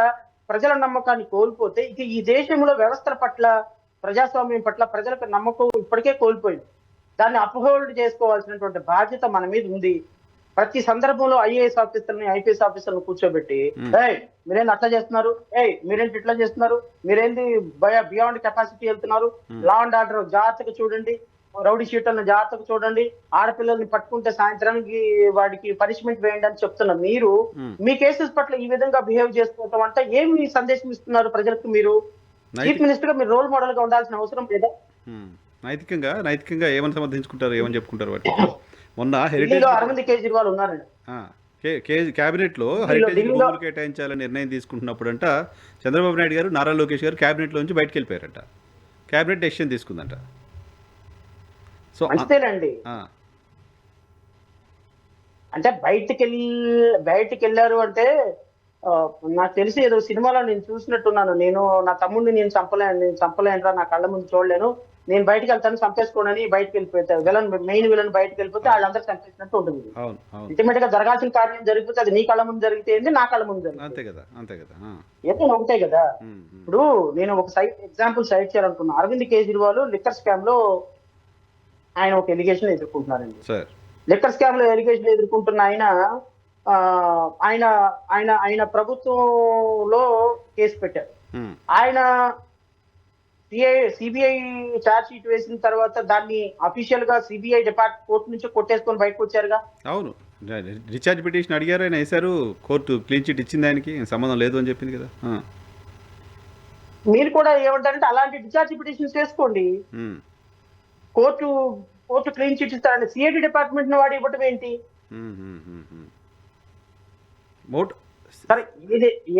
ప్రజల నమ్మకాన్ని కోల్పోతే ఇక ఈ దేశంలో వ్యవస్థల పట్ల ప్రజాస్వామ్యం పట్ల ప్రజలకు నమ్మకం ఇప్పటికే కోల్పోయింది. దాన్ని అప్హోల్డ్ చేసుకోవాల్సినటువంటి బాధ్యత మన మీద ఉంది. ప్రతి సందర్భంలో ఐఏఎస్ ఆఫీసర్ని ఐపీఎస్ ఆఫీసర్ని కూర్చోబెట్టి మీరేంటి అట్లా చేస్తున్నారు, మీరేంటి ఇట్లా చేస్తున్నారు, మీరేంటి బియాండ్ కెపాసిటీ వెళ్తున్నారు, లా అండ్ ఆర్డర్ జాగ్రత్తగా చూడండి, రౌడీ షీటర్లను జాగ్రత్తగా చూడండి, ఆడపిల్లల్ని పట్టుకుంటే సాయంత్రానికి వాడికి పనిష్మెంట్ వేయండి అని చెప్తున్నారు. మీరు మీ కేసెస్ పట్ల ఈ విధంగా బిహేవ్ చేసుకోవటం అంటే ఏమి సందేశం ఇస్తున్నారు ప్రజలకు? మీరు చీఫ్ మినిస్టర్ గా మీరు రోల్ మోడల్ గా ఉండాల్సిన అవసరం లేదా? నైతికంగా ఏమని సమర్థించుకుంటారు, ఏమని చెప్పుకుంటారు వాటి? మొన్న అరవింద్ కేజ్రీవాల్ ఉన్నారండి క్యాబినెట్ లో హెరిటేజ్ భూములు కేటాయించాలని నిర్ణయం తీసుకుంటున్నప్పుడు అంట చంద్రబాబు నాయుడు గారు, నారా లోకేష్ గారు క్యాబినెట్ లోంచి బయటకు వెళ్ళిపోయారంట. క్యాబినెట్ డెసిషన్ తీసుకుందంట. సో అంతేనండి. అంటే బయటికి వెళ్ళారు అంటే నాకు తెలిసి ఏదో సినిమాలో నేను చూసినట్టున్నాను. నా తమ్ముడిని నేను చంపలేనురా, నా కళ్ళ ముందు చూడలేను, నేను బయటకు వెళ్తాను చంపేసుకోనని బయటకు వెళ్ళిపోతారు. మెయిన్ విలన్ బయటకు వెళ్ళిపోతే వాళ్ళందరూ చంపేసినట్టు ఉంటుంది. అల్టిమేట్ గా జరగాల్సిన కార్యం జరిగిపోతే అది నీ కళ్ళ ముందు జరిగితే ఏంటి, నా కళ్ళ ముందు జరిగితే ఏదో ఒకటే కదా. ఇప్పుడు నేను ఒక ఎగ్జాంపుల్ సైట్ చేయాలనుకున్నా. అరవింద్ కేజ్రీవాల్ లిక్కర్ స్కామ్ లో ఆయన ఒక ఎలిగేషన్ ఎదుర్కొంటున్నారండి. లిక్కర్ స్కామ్ లో ఎలిగేషన్ ఎదుర్కొంటున్న ఆయన ప్రభుత్వంలో కేసు పెట్టారు. ఆయన సిబిఐ ఛార్జ్ షీట్ వేసిన తర్వాత దాన్ని అఫీషియల్ గా సిబిఐ కోర్టు నుంచి కొట్టేసుకొని బయటకు వచ్చారుగా. అవును, డిశ్చార్జ్ పిటిషన్ అడిగారు, ఆయన వేశారు, కోర్టు క్లీన్ చిట్ ఇచ్చింది, ఆయనకి సంబంధం లేదు అని చెప్పింది కదా. మీరు కూడా ఏమంటారంటే అలాంటి డిశ్చార్జ్ పిటిషన్స్ వేసుకోండి, కోర్టు క్లీన్ చిట్ ఇస్తారండి. సిఐడి డిపార్ట్మెంట్ వాడు ఇవ్వటం ఏంటి? సరే,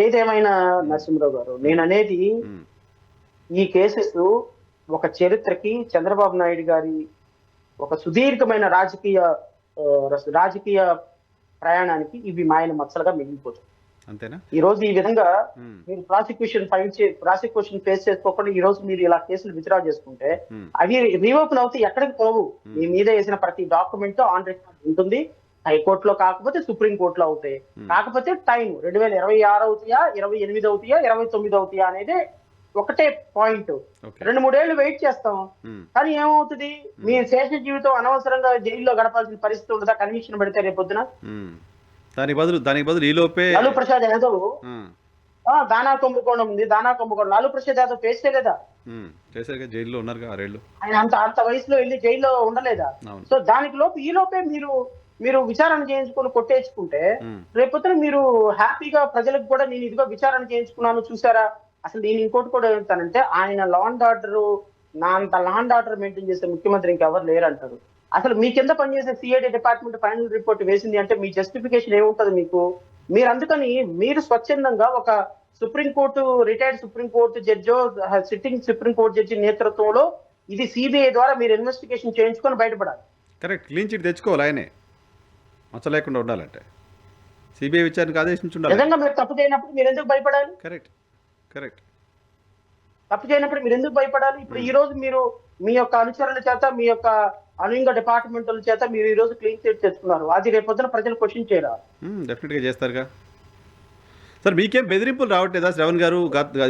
ఏదేమైనా నరసింహరావు గారు, నేను అనేది ఈ కేసెస్ ఒక చరిత్రకి, చంద్రబాబు నాయుడు గారి ఒక సుదీర్ఘమైన రాజకీయ ప్రయాణానికి ఇవి మాయన మచ్చలుగా మిగిలిపోతాయి. అంతేనా? ఈ రోజు ఈ విధంగా మీరు ప్రాసిక్యూషన్ ఫేస్ చేసుకోకుండా ఈ రోజు మీరు ఇలా కేసులు విత్డ్రా చేసుకుంటే అవి రీఓపెన్ అవుతాయి, ఎక్కడికి పోవు. మీ మీద వేసిన ప్రతి డాక్యుమెంట్ ఆన్ రికార్డ్ ఉంటుంది. హైకోర్టులో కాకపోతే సుప్రీం కోర్టులో అవుతాయి. కాకపోతే టైం 2026 అవుతాయా, 28 అవుతాయా, 29 అవుతాయా అనేది ఒకటే పాయింట్. 2-3 ఏళ్ళు వెయిట్ చేస్తాం, కానీ ఏమవుతుంది, మీ శేష జీవితం అనవసరంగా జైల్లో గడపాల్సిన పరిస్థితి ఉండదా కన్విక్షన్ పెడితే రేపొద్దున? దానికి బదులు ఈ లోపే లాలూ ప్రసాద్ యాదవ్ దానా కుంభకోణం ఉంది, దానా కుంభకోణం. లాలూ ప్రసాద్ యాదవ్ ఫేస్ చేయలేదా? చేశారుగా, జైల్లో ఉన్నారు 6 ఏళ్ళు. ఆయన అంత అంత వయసులో వెళ్ళి జైల్లో ఉండలేదా? అవును. సో దానికి లోపు ఈ లోపే మీరు విచారణ చేయించుకొని కొట్టేసుకుంటే రేపొద్దున మీరు హ్యాపీగా ప్రజలకు కూడా నేను ఇదిగో విచారణ చేయించుకున్నాను చూసారా. అసలు నేను ఇంకోటి కూడా చెప్తానంటే, ఆయన లా అండ్ ఆర్డర్, నా అంత లా అండ్ ఆర్డర్ మెయింటైన్ చేసే ముఖ్యమంత్రి ఇంకెవరు లేరు అంటారు. అసలు మీ కింద పనిచేసే సిఐడి డిపార్ట్మెంట్ ఫైనల్ రిపోర్ట్ వేసింది అంటే మీ జస్టిఫికేషన్ ఏముంటది మీకు? మీరు అందుకని మీరు స్వచ్ఛందంగా ఒక సుప్రీంకోర్టు, రిటైర్డ్ సుప్రీంకోర్టు జడ్జో, సిట్టింగ్ సుప్రీంకోర్టు జడ్జి నేతృత్వంలో ఇది సిబిఐ ద్వారా మీరు ఇన్వెస్టిగేషన్ చేయించుకొని బయటపడాలి. కరెక్ట్, క్లీన్ చిట్ తెచ్చుకోవాలి ఆయనే, మచ్చ లేకుండా ఉండాలంటే సిబిఐ విచారణకు ఆదేశించి ఉండాలి. నిజంగా మీరు తప్పు చేయనప్పుడు మీరు ఎందుకు భయపడాలి? Correct correct. తప్పు చేయనప్పుడు మీరు ఎందుకు భయపడాలి? ఇప్పుడు ఈ రోజు మీరు మీ యొక్క అనుచరుల చేత, మీ యొక్క అనుంగ డిపార్ట్మెంట్ల చేత మీరు ఈ రోజు క్లీన్ చిట్ తెచ్చుకున్నారు. అది రేపొద్దున ప్రజలు క్వశ్చన్ చేయరా? డెఫినెట్గా చేస్తారుగా సార్. మీకేం బెదిరింపులు రావట్లేదా శ్రవణ్ గారు?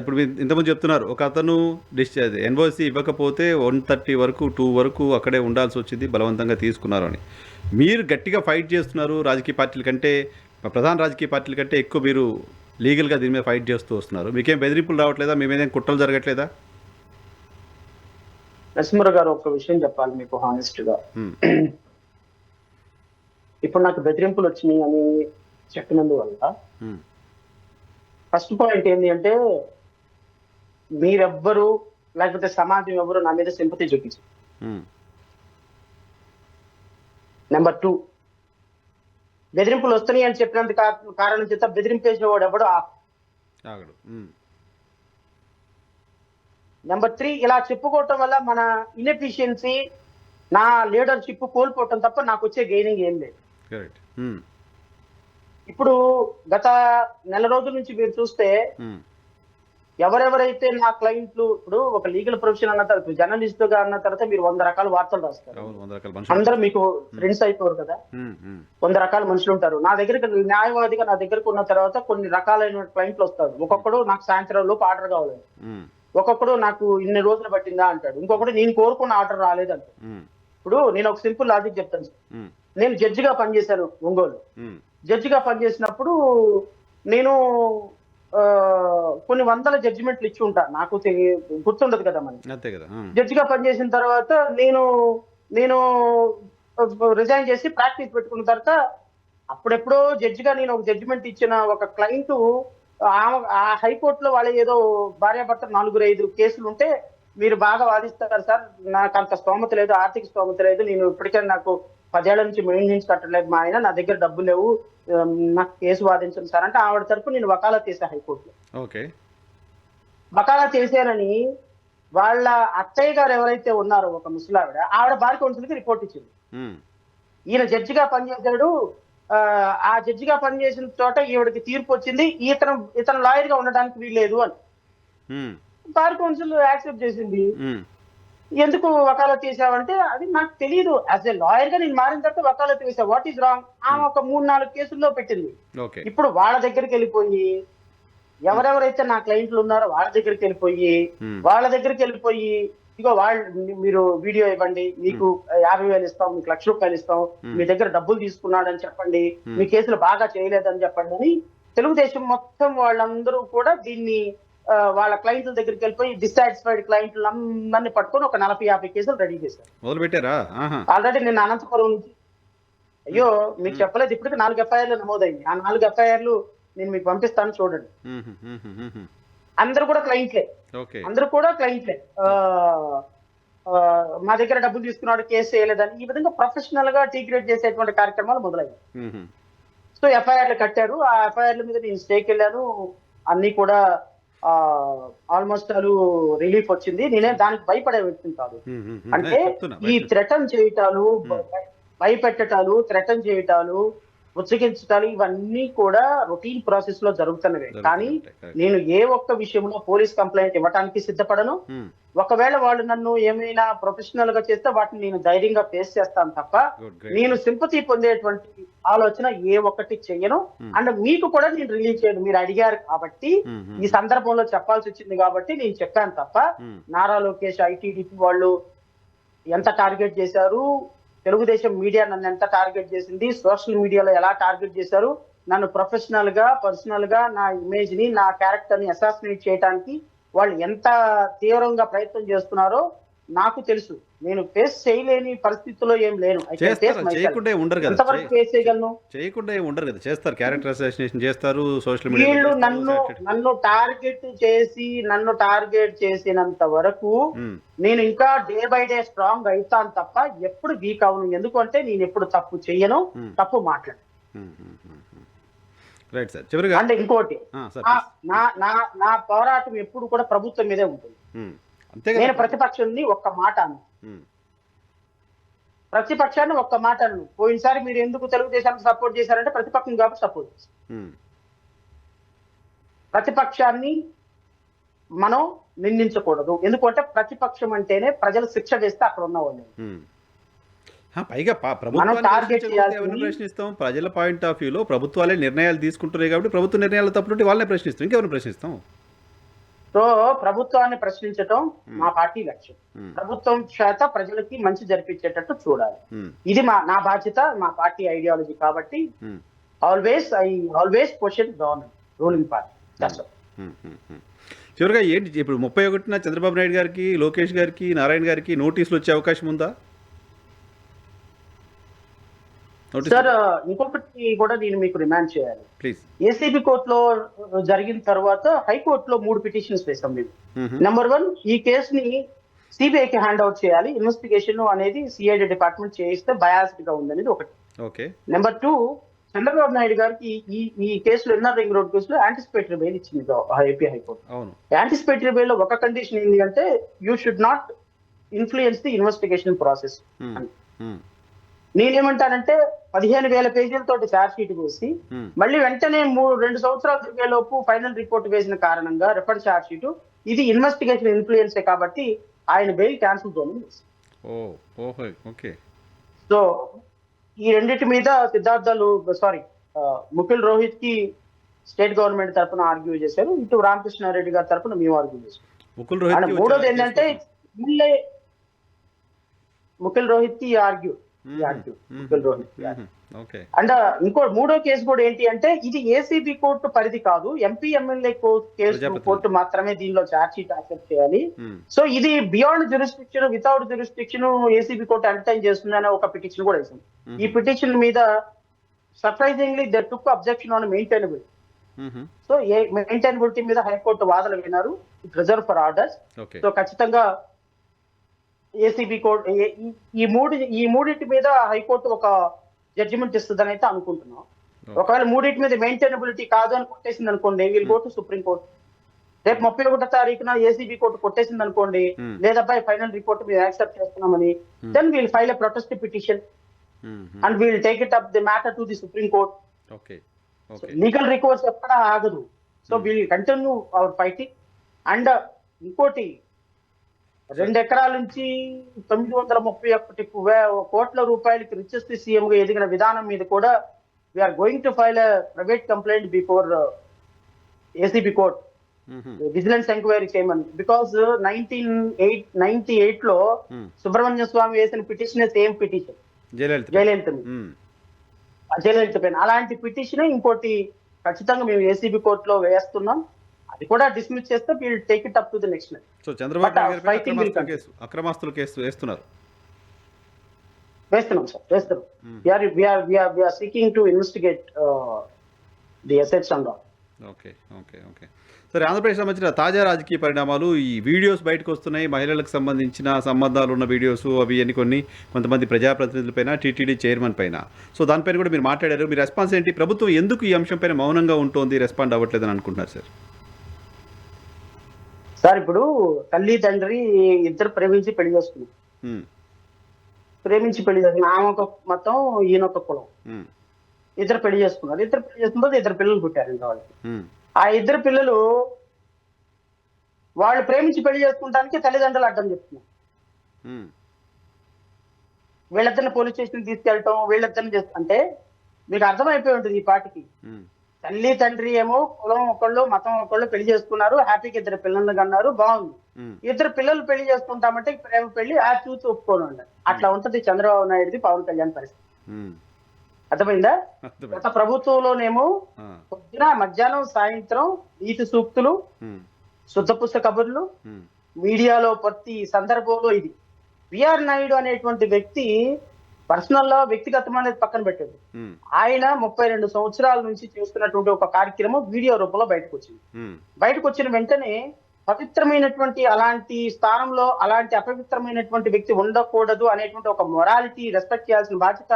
ఇప్పుడు మీరు ఇంతకుముందు చెప్తున్నారు, ఒక అతను డిశ్చార్జ్ ఎన్ఓసి ఇవ్వకపోతే 1:30 వరకు 2 వరకు అక్కడే ఉండాల్సి వచ్చింది, బలవంతంగా తీసుకున్నారు అని. మీరు గట్టిగా ఫైట్ చేస్తున్నారు. రాజకీయ పార్టీల కంటే, ప్రధాన రాజకీయ పార్టీల కంటే ఎక్కువ మీరు లీగల్గా దీని మీద ఫైట్ చేస్తూ వస్తున్నారు. మీకేం బెదిరింపులు రావట్లేదా? మీ మీద కుట్రలు జరగట్లేదా? నరసింహరావు గారు, ఒక విషయం చెప్పాలి మీకు హానెస్ట్ గా. ఇప్పుడు నాకు బెదిరింపులు వచ్చినాయి అని చెప్పినందువల్ల ఫస్ట్ పాయింట్ ఏంటి అంటే, మీరెవ్వరు లేకపోతే సమాజం ఎవరు నా మీద సింపతి చూపించారు. నెంబర్ 2, బెదిరింపులు వస్తున్నాయి అని చెప్పినందుకు కారణం చేత బెదిరింపేసిన వాడు ఎవడు ఆగడు. నెంబర్ 3, ఇలా చెప్పుకోవటం వల్ల మన ఇన్ఎఫిషియన్సీ, నా లీడర్షిప్ కోల్పోవటం తప్ప నాకు వచ్చే గెయినింగ్ ఏం లేదు. ఇప్పుడు గత నెల రోజుల నుంచి మీరు చూస్తే ఎవరెవరైతే నా క్లయింట్లు, ఇప్పుడు ఒక లీగల్ ప్రొఫెషన్ అన్న తర్వాత, జర్నలిస్ట్ గా అన్న తర్వాత మీరు 100 రకాల వార్తలు రాస్తారు. అందరూ మీకు ఫ్రెండ్స్ అయిపోరు కదా. 100 రకాల మనుషులు ఉంటారు. నా దగ్గరికి న్యాయవాదిగా నా దగ్గరకు ఉన్న తర్వాత కొన్ని రకాలైన క్లయింట్లు వస్తారు. ఒక్కొక్కడు నాకు సాయంత్రం లోపు ఆర్డర్ కావాలి, ఒక్కొక్కడు నాకు ఇన్ని రోజులు పట్టిందా అంటాడు, ఇంకొకటి నేను కోరుకున్న ఆర్డర్ రాలేదంటాడు. ఇప్పుడు నేను ఒక సింపుల్ లాజిక్ చెప్తాను. నేను జడ్జిగా పనిచేశాను ఒంగోలు. జడ్జిగా పనిచేసినప్పుడు నేను కొన్ని వందల జడ్జిమెంట్లు ఇచ్చి ఉంటాను, నాకు గుర్తుండదు కదా మనకి. జడ్జిగా పనిచేసిన తర్వాత నేను రిజైన్ చేసి ప్రాక్టీస్ పెట్టుకున్న తర్వాత, అప్పుడెప్పుడో జడ్జిగా నేను ఒక జడ్జిమెంట్ ఇచ్చిన ఒక క్లయింట్, ఆ హైకోర్టులో వాళ్ళ ఏదో భార్యాభర్త 4-5 కేసులు ఉంటే, మీరు బాగా వాదిస్తారు సార్, నాకు అంత స్తోమత లేదు, ఆర్థిక స్తోమత లేదు, నేను ఇప్పటికే నాకు 10 ఏళ్ల నుంచి మెయింటెనెన్స్ కట్టలేదు మా ఆయన, నా దగ్గర డబ్బులు లేవు, నాకు కేసు వాదించండి సార్ అంటే, ఆవిడ తరపు నేను వకాలత్ చేశా హైకోర్టులో. వకాలత్ చేశానని వాళ్ళ అత్తయ్య గారు ఎవరైతే ఉన్నారో, ఒక ముసలావిడ, ఆవిడ బార్ కౌన్సిల్కి రిపోర్ట్ ఇచ్చింది. ఈయన జడ్జిగా పనిచేశాడు, ఆ జడ్జిగా పనిచేసిన చోట ఈవిడకి తీర్పు వచ్చింది, ఇతను లాయర్ గా ఉండడానికి వీల్లేదు అని బార్ కౌన్సిల్ యాక్సెప్ట్ చేసింది. ఎందుకు వకాలత్ చేసావంటే, అది నాకు తెలియదు, యాజ్ ఎ లాయర్ గా నేను మారిన తర్వాత వకాలత్ వేసా, వాట్ ఈస్ రాంగ్. ఆమె ఒక 3-4 కేసుల్లో పెట్టింది. ఇప్పుడు వాళ్ళ దగ్గరికి వెళ్ళిపోయి, ఎవరెవరైతే నా క్లయింట్లు ఉన్నారో వాళ్ళ దగ్గరికి వెళ్ళిపోయి ఇగో మీరు వీడియో ఇవ్వండి, మీకు 50,000 ఇస్తాం, మీకు ₹1,00,000 ఇస్తాం, మీ దగ్గర డబ్బులు తీసుకున్నాడని చెప్పండి, మీ కేసులు బాగా చేయలేదని చెప్పండి అని తెలుగుదేశం మొత్తం వాళ్ళందరూ కూడా దీన్ని వాళ్ళ క్లయింట్ల దగ్గరికి వెళ్ళిపోయి డిస్సాటిస్ఫైడ్ క్లయింట్లు అందరినీ పట్టుకొని ఒక 40-50 కేసులు రెడీ చేశారు. ఆల్రెడీ నేను అనంతపురం నుంచి, అయ్యో మీకు చెప్పలేదు, ఇప్పటికి 4 ఎఫ్ఐఆర్లు నమోదైంది. ఆ 4 ఎఫ్ఐఆర్లు నేను మీకు పంపిస్తాను, చూడండి. అందరూ కూడా క్లయింట్లే. మా దగ్గర డబ్బులు తీసుకున్నాడు, కేసు చేయలేదని, ఈ విధంగా ప్రొఫెషనల్ గా టీగ్రేడ్ చేసేటువంటి కార్యక్రమాలు మొదలయ్యాయి. సో ఎఫ్ఐఆర్లు కట్టారు. ఆ ఎఫ్ఐఆర్ల మీద నేను స్టేకి వెళ్ళాను, అన్ని కూడా ఆల్మోస్ట్ రిలీఫ్ వచ్చింది. నేనే దానికి భయపడే వ్యక్తిని కాదు. అంటే ఈ థ్రెటన్ చేయటాలు, భయపెట్టటాలు, థ్రెటన్ చేయటాలు, ఉచ్చగించటాలు, ఇవన్నీ కూడా రొటీన్ ప్రాసెస్ లో జరుగుతున్నవే. కానీ నేను ఏ ఒక్క విషయంలో పోలీస్ కంప్లైంట్ ఇవ్వడానికి సిద్ధపడను. ఒకవేళ వాళ్ళు నన్ను ఏమైనా ప్రొఫెషనల్ గా చేస్తే వాటిని నేను ధైర్యంగా ఫేస్ చేస్తాను తప్ప నేను సింపతి పొందేటువంటి ఆలోచన ఏ ఒక్కటి చెయ్యను. అండ్ మీకు కూడా నేను రిలీజ్ చేయను. మీరు అడిగారు కాబట్టి, ఈ సందర్భంలో చెప్పాల్సి వచ్చింది కాబట్టి నేను చెప్పాను తప్ప, నారా లోకేష్, ఐటీడీపీ వాళ్ళు ఎంత టార్గెట్ చేశారు, తెలుగుదేశం మీడియా నన్ను ఎంత టార్గెట్ చేసింది, సోషల్ మీడియాలో ఎలా టార్గెట్ చేశారు, నన్ను పర్సనల్ గా నా ఇమేజ్ ని, నా క్యారెక్టర్ ని అసాసినేట్ చేయడానికి వాళ్ళు ఎంత తీవ్రంగా ప్రయత్నం చేస్తున్నారో నాకు తెలుసు. నేను ఫేస్ చేయలేని పరిస్థితిలో ఏం లేను. చేయకుండా ఉండరు కదా, ఎంతవరకు ఫేస్ చేయగలను? చేయకుండా ఏమి ఉండరు కదా, చేస్తారు. క్యారెక్టర్ అసాసినేషన్ చేస్తారు, సోషల్ మీడియా. వీళ్ళు నన్ను టార్గెట్ చేసినంత వరకు నేను ఇంకా డే బై డే స్ట్రాంగ్ అవుతాను తప్ప ఎప్పుడు వీక్ అవును. ఎందుకంటే నేను ఎప్పుడు తప్పు చెయ్యను, తప్పు మాట్లాడను. Right sir. చివరిగా అంటే ఇంకోటి, నా పోరాటం ఎప్పుడు కూడా ప్రభుత్వం మీదే ఉంటుంది. నేను ప్రతిపక్షాన్ని ఒక్క మాట అను, పోయినసారి మీరు ఎందుకు తెలుగుదేశానికి సపోర్ట్ చేశారంటే ప్రతిపక్షం కాబట్టి సపోర్ట్ చేశారు. ప్రతిపక్షాన్ని మనం నిందించకూడదు, ఎందుకంటే ప్రతిపక్షం అంటేనే ప్రజలు శిక్ష వేస్తే అక్కడ ఉన్న వాళ్ళు. పైగా ప్రశ్నిస్తాం. ప్రజల పాయింట్ ఆఫ్ వ్యూలో ప్రభుత్వాలే నిర్ణయాలు తీసుకుంటున్నాయి కాబట్టి ప్రభుత్వ నిర్ణయాలు తప్పుంటే వాళ్ళనే ప్రశ్నిస్తాం, ఇంకెవరిని ప్రశ్నిస్తాం? సో ప్రభుత్వాన్ని ప్రశ్నించటం మా పార్టీ లక్ష్యం. ప్రభుత్వం చేత ప్రజలకి మంచి జరిపించేటట్టు చూడాలి. ఇది నా బాధ్యత, మా పార్టీ ఐడియాలజీ. కాబట్టి always question government, ruling party. చివరిగా ఏంటి ఇప్పుడు 31న చంద్రబాబు నాయుడు గారికి, లోకేష్ గారికి, నారాయణ గారికి నోటీసులు వచ్చే అవకాశం ఉందా? సార్ ఇంకొకటి కూడా నేను మీకు రిమాండ్ చేయాలి. ప్లీజ్. ఏసీబీ కోర్టులో జరిగిన తర్వాత హైకోర్టులో 3 పిటిషన్స్ వేసాం మేము. నెంబర్ 1, ఈ కేసుని సిబిఐకి హ్యాండ్ అవుట్ చేయాలి, ఇన్వెస్టిగేషన్ అనేది సిఐడి డిపార్ట్మెంట్ చేయిస్తే బయాస్డ్ గా ఉందనేది ఒకటి. ఓకే. నెంబర్ 2, చంద్రబాబు నాయుడు గారికి ఈ కేసులో ఇన్నర్ రింగ్ రోడ్ కేసులో యాంటిసిపేటరీ బెయిల్ ఇచ్చింది ఏపీ హైకోర్టు. యాంటిసిపేటరీ బెయిల్ లో ఒక కండిషన్ ఏంటి అంటే you should not influence the investigation process. నేనేమంటానంటే 15,000 పేజీలతో ఛార్జ్ షీట్ వేసి మళ్ళీ వెంటనే 2 సంవత్సరాలు తిరిగేలోపు ఫైనల్ రిపోర్ట్ వేసిన కారణంగా రిఫర్ ఛార్జ్ షీట్ ఇది ఇన్వెస్టిగేషన్ ఇన్ఫ్లుయెన్సే కాబట్టి ఆయన బెయిల్ క్యాన్సిల్ తోంది. సో ఈ రెండింటి మీద ముకుల్ రోహిత్ కి స్టేట్ గవర్నమెంట్ తరఫున ఆర్గ్యూ చేశారు, ఇటు రామకృష్ణారెడ్డి గారి తరఫున మేము ఆర్గ్యూ చేశాం. మూడోది ఏంటంటే ముకుల్ రోహిత్ కి ఆర్గ్యూ అండ్ ఇంకో మూడో కేసు కూడా ఏంటి అంటే ఇది ఏసీబీ కోర్టు పరిధి కాదు, ఎంపీ ఎమ్మెల్యే కేసు కోర్టు మాత్రమే దీనిలో ఛార్జ్ షీట్ యాక్సెప్ట్ చేయాలి. సో ఇది beyond jurisdiction, without jurisdiction ACB court entertain చేస్తుందనే ఒక పిటిషన్ కూడా వేసింది. ఈ పిటిషన్ మీద surprisingly they took objection on maintainability. So maintainability మీద హైకోర్టు వాదనలు విన్నారు, it reserve for orders. So ఖచ్చితంగా ఏసీబీ కోర్టు ఈ మూడింటి మీద హైకోర్టు ఒక జడ్జిమెంట్ ఇస్తుందని అయితే అనుకుంటున్నాం. ఒకవేళ మూడింటి మీద మెయింటైనబిలిటీ కాదు అని కొట్టేసింది అనుకోండి, వీళ్ళు కోర్టు సుప్రీం కోర్టు. రేపు 31వ తారీఖున ఏసీబీ కోర్టు కొట్టేసింది అనుకోండి, లేదబ్బా ఫైనల్ రిపోర్ట్ మీరు యాక్సెప్ట్ చేస్తున్నామని, then we'll file a protest petition and we'll take it up the matter to the Supreme Court. Legal recourse ఎక్కడ ఆగదు. So we'll continue our fighting. And ఇంకోటి, 2 ఎకరాల నుంచి 931 కోట్ల రూపాయలకి రిచెస్ట్ సీఎం గా ఎదిగిన విధానం మీద కూడా we are going to file a private complaint before ACB court, vigilance enquiry చేయమని. బికాస్ 1998 లో సుబ్రహ్మణ్య స్వామి వేసిన పిటిషన్ సేమ్ పిటిషన్ జయలలిత పైన. అలాంటి పిటిషన్ ఇంకోటి ఖచ్చితంగా మేము ఏసీబీ కోర్టులో వేస్తున్నాం. అది కూడా డిస్మిస్ చేస్తే we'll take it up to the next level. So Chandrababu అక్రమాస్తుల కేసు వేస్తున్నాం సార్, వేస్తున్నాం. we are seeking to investigate the assets and all. Okay. సరే, ఆంధ్రప్రదేశ్ సంబంధించిన తాజా రాజకీయ పరిణామాలు, ఈ వీడియోస్ బయటకు వస్తున్నాయి, మహిళలకు సంబంధించిన సంబంధాలు ఉన్న వీడియోస్, అవి అన్ని కొంతమంది ప్రజాప్రతినిధులపైన, టీటీడీ చైర్మన్ పైన. సో దానిపైన కూడా మీరు మాట్లాడారు. మీ రెస్పాన్స్ ఏంటి? ప్రభుత్వం ఎందుకు ఈ అంశం పైన మౌనంగా ఉంటుంది, రెస్పాండ్ అవ్వట్లేదని అనుకుంటున్నారు సార్? సార్ ఇప్పుడు తల్లి తండ్రి ఇద్దరు ప్రేమించి పెళ్లి చేసుకున్నారు. ఆమె ఒక మతం, ఈయన ఒక కులం. ఇద్దరు పెళ్లి చేసుకున్నారు. ఇద్దరు పిల్లలు పుట్టారు. ఇంకా వాళ్ళకి ఆ ఇద్దరు పిల్లలు వాళ్ళు ప్రేమించి పెళ్లి చేసుకుంటానికి తల్లిదండ్రులు అడ్డం చెప్తున్నారు. వీళ్ళిద్దరిని పోలీస్ స్టేషన్ తీసుకెళ్ళటం, వీళ్ళిద్దరిని అంటే మీకు అర్థమైపోయి ఉంటుంది ఈ పాటికి. తల్లి తండ్రి ఏమో కులం ఒకళ్ళు, మతం ఒకళ్ళు పెళ్లి చేసుకున్నారు, హ్యాపీగా 2 పిల్లలు కన్నారు, బాగుంది. 2 పిల్లలు పెళ్లి చేసుకుంటామంటే ప్రేమ పెళ్లి చూసి ఒప్పుకోను. అట్లా ఉంటది చంద్రబాబు నాయుడుది, పవన్ కళ్యాణ్ పరిస్థితి. అర్థమైందా? అర్థమైంది. గత ప్రభుత్వంలోనేమో ఆ, పొద్దున మధ్యాహ్నం సాయంత్రం నీతి సూక్తులు, ఉమ్, శుద్ధపుష్ట కబుర్లు, ఉమ్, మీడియాలో ప్రతి సందర్భంలో ఇది. బిఆర్ నాయుడు అనేటువంటి వ్యక్తి పర్సనల్ లో వ్యక్తిగతమైనది పక్కన పెట్టండి. ఉమ్, ఆయన 32 సంవత్సరాల నుంచి చేస్తున్నటువంటి ఒక కార్యక్రమం వీడియో రూపంలో బయటకు వచ్చింది. ఉమ్, బయటకు వచ్చిన వెంటనే పవిత్రమైనటువంటి అలాంటి స్థానంలో అలాంటి అపవిత్రమైనటువంటి వ్యక్తి ఉండకూడదు అనేటువంటి ఒక మొరాలిటీ రెస్పెక్ట్ చేయాల్సిన బాధ్యత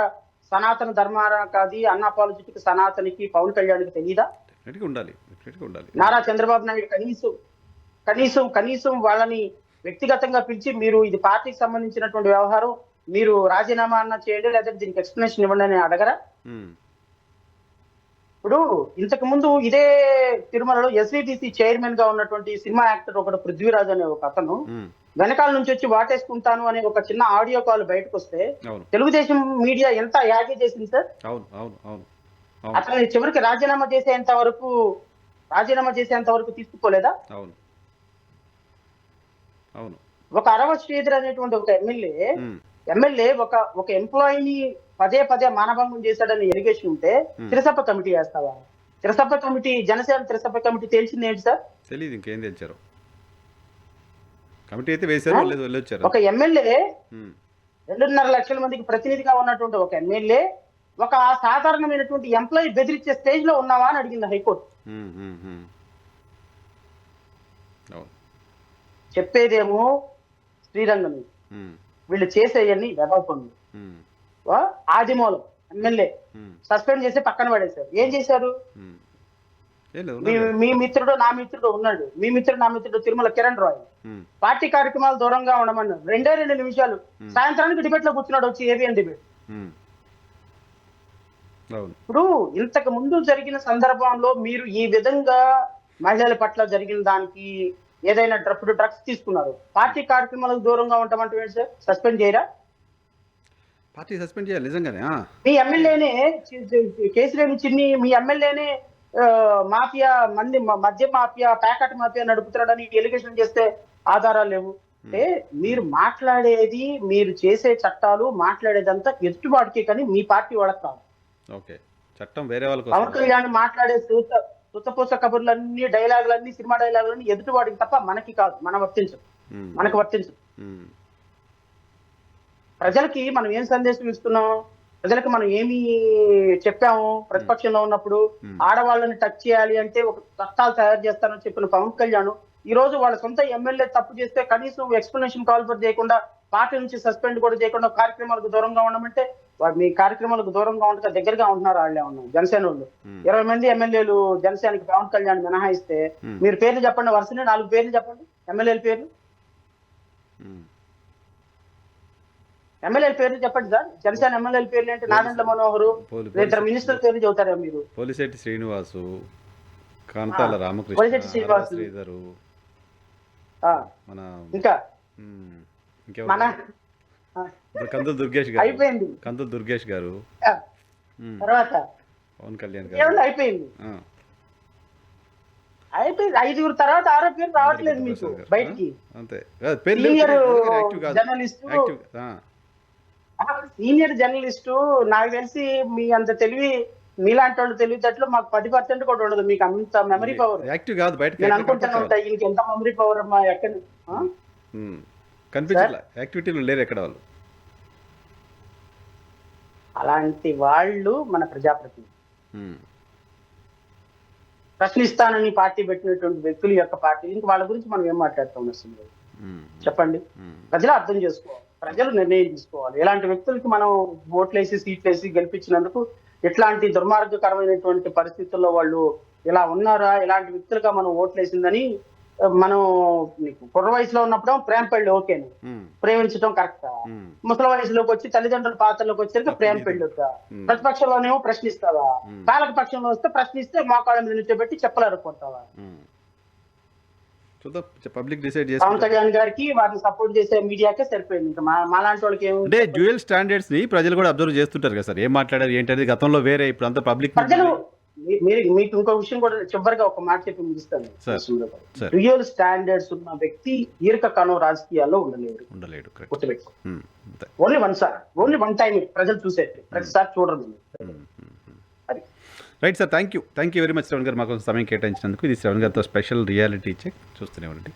సనాతన ధర్మానికి, అన్అపాలజిటిక్ సనాతనికి, పవన్ కళ్యాణ్కి తెలియదా? డెఫినెట్గా ఉండాలి, డెఫినెట్గా ఉండాలి. నారా చంద్రబాబు నాయుడు కనీసం వాళ్ళని వ్యక్తిగతంగా పిలిచి మీరు ఇది పార్టీకి సంబంధించినటువంటి వ్యవహారం, మీరు రాజీనామా అన్న చేయండి లేకపోతే దీనికి ఎక్స్ప్లెనేషన్ ఇవ్వండి అని అడగరా? ఉమ్, ఇప్పుడు ఇంతకు ముందు ఇదే తిరుమలలో ఎస్విటిసి చైర్మన్ గా ఉన్నటువంటి సినిమా యాక్టర్ ఒకడు పృథ్వీరాజ్ అనే ఒక అతను ఉమ్, వెనకాల నుంచి వచ్చి వాటేసుకుంటాను అనే ఒక చిన్న ఆడియో కాల్ బయటకు వస్తే అవును, తెలుగుదేశం మీడియా ఎంత యాగి చేసింది సార్. అవును, అవును, అవును, అవును, అతని చివరికి రాజీనామా చేసేంత వరకు తీసుకోలేదా? అవును, అవును, ఒక అరవ శ్రీధర్ అనేటువంటి ఒక ఎమ్మెల్యే ఉమ్, ఒక ఎంప్లాయీని పదే పదే మానభంగం చేశాడని ఎలిగేషన్ ఉంటే తిరసప్ప కమిటీ వేస్తావా? జనసేన తిరసప్ప కమిటీ తేల్చింది ఏంటి సార్? తెలీదు ఇంకేం తెచ్చారు. కమిటీ అయితే వేశారు, వాళ్ళు వెళ్ళొచ్చారు. ఒక ఎమ్మెల్యే ఉమ్, 2.5 లక్షల మందికి ప్రతినిధిగా ఉన్నటువంటి ఒక ఎమ్మెల్యే ఒక సాధారణమైనటువంటి ఎంప్లాయీ బెదిరించే స్టేజ్ లో ఉన్నావా అని అడిగింది హైకోర్టు. ఉమ్, ఉమ్, ఉమ్, అవును, చెప్పేదేమో శ్రీరంగం, ఉమ్, వీళ్ళు చేసేయన్ని వెధవ పనులు. ఉమ్, ఆదిమూలం ఎమ్మెల్యే ఉమ్, సస్పెండ్ చేసి పక్కన పడేశారు. ఏం చేశారు? ఉమ్. ఏం లేదు, మీ ఉన్నది. మీ మిత్రుడు నా మిత్రుడు ఉన్నాడు, మీ మిత్రుడు నా మిత్రుడు తిరుమల కిరణ్ రాయ్ ఉమ్, పార్టీ కార్యక్రమాలు దూరంగా ఉండమన్నారు. 2 నిమిషాలు సాయంత్రానికి డిబేట్ లో కూర్చున్నాడు వచ్చి, ఏబిఎన్ డిబేట్. ఉమ్, అవును, ఇప్పుడు ఇంతకు ముందు జరిగిన సందర్భంలో మీరు ఈ విధంగా మహిళల పట్ల జరిగిన దానికి ఏదైనా డ్రగ్స్ తీసుకున్నారు, పార్టీ కార్యక్రమాలకు దూరంగా ఉంటామంటే ఏంటి సార్? సస్పెండ్ చేయరా? పార్టీ సస్పెండ్ చేయాలి నిజంగానే. మీ ఎమ్మెల్యేనే కేసులేని చిన్ని, మీ ఎమ్మెల్యేనే మాఫియా మద్య మాఫియా, ప్యాకెట్ మాఫియా నడుపుతున్నాడని ఎలిగేషన్ చేస్తే ఆధారాలు లేవు. అంటే మీరు మాట్లాడేది, మీరు చేసే చట్టాలు మాట్లాడేదంతా ఎదుటివాడికి, కానీ మీ పార్టీ వాళ్ళకి కాదు. ఓకే, చట్టం వేరే వాళ్ళకి పవన్ వస్తుంది. కళ్యాణ్ మాట్లాడే సుత్తపూస కబుర్లన్నీ, డైలాగులన్నీ, సినిమా డైలాగులన్నీ ఎదుటివాడికి తప్ప మనకి కాదు. ఉమ్, మనకు వర్తించదు. ఉమ్, ప్రజలకి మనం ఏం సందేశం ఇస్తున్నాం? ప్రజలకు మనం ఏమి చెప్పాము? ప్రతిపక్షంలో ఉన్నప్పుడు ఆడవాళ్ళని టచ్ చేయాలి అంటే ఒక చట్టాలు తయారు చేస్తానని చెప్పిన పవన్ కళ్యాణ్ ఈ రోజు వాళ్ళ సొంత ఎమ్మెల్యే తప్పు చేస్తే కనీసం ఎక్స్ప్లెనేషన్ కాల్ కూడా చేయకుండా, పార్టీ నుంచి సస్పెండ్ కూడా చేయకుండా కార్యక్రమాలకు దూరంగా ఉండమంటే మీ కార్యక్రమాలకు దూరంగా ఉండక దగ్గరగా ఉంటున్నారు. వాళ్ళే ఉన్నారు జనసేన వాళ్ళు. 20 మంది ఎమ్మెల్యేలు జనసేనకి పవన్ కళ్యాణ్ మినహాయిస్తే మీరు పేర్లు చెప్పండి, వరుసనే 4 పేర్లు చెప్పండి, ఎమ్మెల్యేల పేర్లు. ఎమ్మెల్యేల పేర్లు చెప్పండి సార్. జనసేన ఎమ్మెల్యేల పేర్లు అంటే నాదెండ్ల మనోహరు, 2 మినిస్టర్ పేర్లు చెబుతారా మీరు? పోలిశెట్టి శ్రీనివాసు, కాంతాల రామకృష్ణ, పోలిశెట్టి శ్రీనివాసు, శ్రీధరు, మన ఇంకా మన కందుల దుర్గేష్ గారు, అయిపోయింది. కందుల దుర్గేష్ గారు, తర్వాత పవన్ కళ్యాణ్ గారు, అయిపోయింది. 5 తర్వాత 6 పేరు రావట్లేదు మీకు బయటికి. అంతే. సీనియర్ జర్నలిస్టు నాకు తెలిసి మీ అంత తెలివి, మీలాంటి వాళ్ళు తెలివితేటలు మాకు 10% కూడా ఉండదు. మీకు అంత మెమరీ పవర్. యాక్టివ్ కాదు బయట. నేను అనుకుంటాను ఉంటా ఈయనకి ఎంత మెమరీ పవర్ అమ్మా. ఎక్కడ కనిపించట్లా, యాక్టివిటీలు లేరు ఎక్కడ వాళ్ళు. అలాంటి వాళ్ళు మన ప్రజాప్రతినిధి. ప్రశ్నిస్తానని పార్టీ పెట్టినటువంటి వ్యక్తుల యొక్క పార్టీ, ఇంక వాళ్ళ గురించి మనం ఏం మాట్లాడుతాం వస్తుంది చెప్పండి. ప్రజలు అర్థం చేసుకోవాలి, ప్రజలు నిర్ణయం తీసుకోవాలి. ఇలాంటి వ్యక్తులకి మనం ఓట్లేసి సీట్లేసి గెలిపించినందుకు ఇట్లాంటి దుర్మార్గకరమైనటువంటి పరిస్థితుల్లో వాళ్ళు ఇలా ఉన్నారా, ఇలాంటి వ్యక్తులుగా మనం ఓట్లేసిందని మనం కుర్ర వయసులో ఉన్నప్పుడు ప్రేమ పెళ్లి ఓకేను, ప్రేమించడం కరెక్టా? ముసలి వయసులోకి వచ్చి తల్లిదండ్రుల పాత్రలోకి వచ్చేసరికి ప్రేమ పెళ్లి వద్దా? ప్రతిపక్షంలోనేమో ప్రశ్నిస్తావా? పాలక పక్షంలో వస్తే ప్రశ్నిస్తే మోకాళ్ళ మీద నిల్చోబెట్టి చెప్పలేరుకుంటావా? పబ్లిక్ డిసైడ్ పవన్ కళ్యాణ్ గారికి వారిని సపోర్ట్ చేసే మీడియాకే సరిపోయింది. ఇంకా మాలాంటి వాళ్ళకి అంటే డ్యూయల్ స్టాండర్డ్స్ ని ప్రజలు కూడా అబ్జర్వ్ చేస్తుంటారు కదా సార్. ఏం మాట్లాడారు ఏంటనేది గతంలో వేరే, ఇప్పుడు అంతా పబ్లిక్. ప్రజలు మీకు ఇంకో విషయం కూడా చివరిగా ఒక మాట చెప్పి ముగిస్తాను. సార్. రియల్ స్టాండర్డ్స్ ఉన్న వ్యక్తి దీర్ఘకాలం రాజకీయాల్లో ఉండలేరు. కరెక్ట్. గుర్తుపెట్టుకో. ఓన్లీ వన్ టైం ప్రజలు చూసేది, ప్రతిసారి చూడరు. అది right sir, thank you very much Shravan గారు మాకు సమయం కేటాయించినందుకు. ఇది శ్రవణ్ గారితో స్పెషల్ రియాలిటీ చెక్. చూస్తూనే ఉండండి.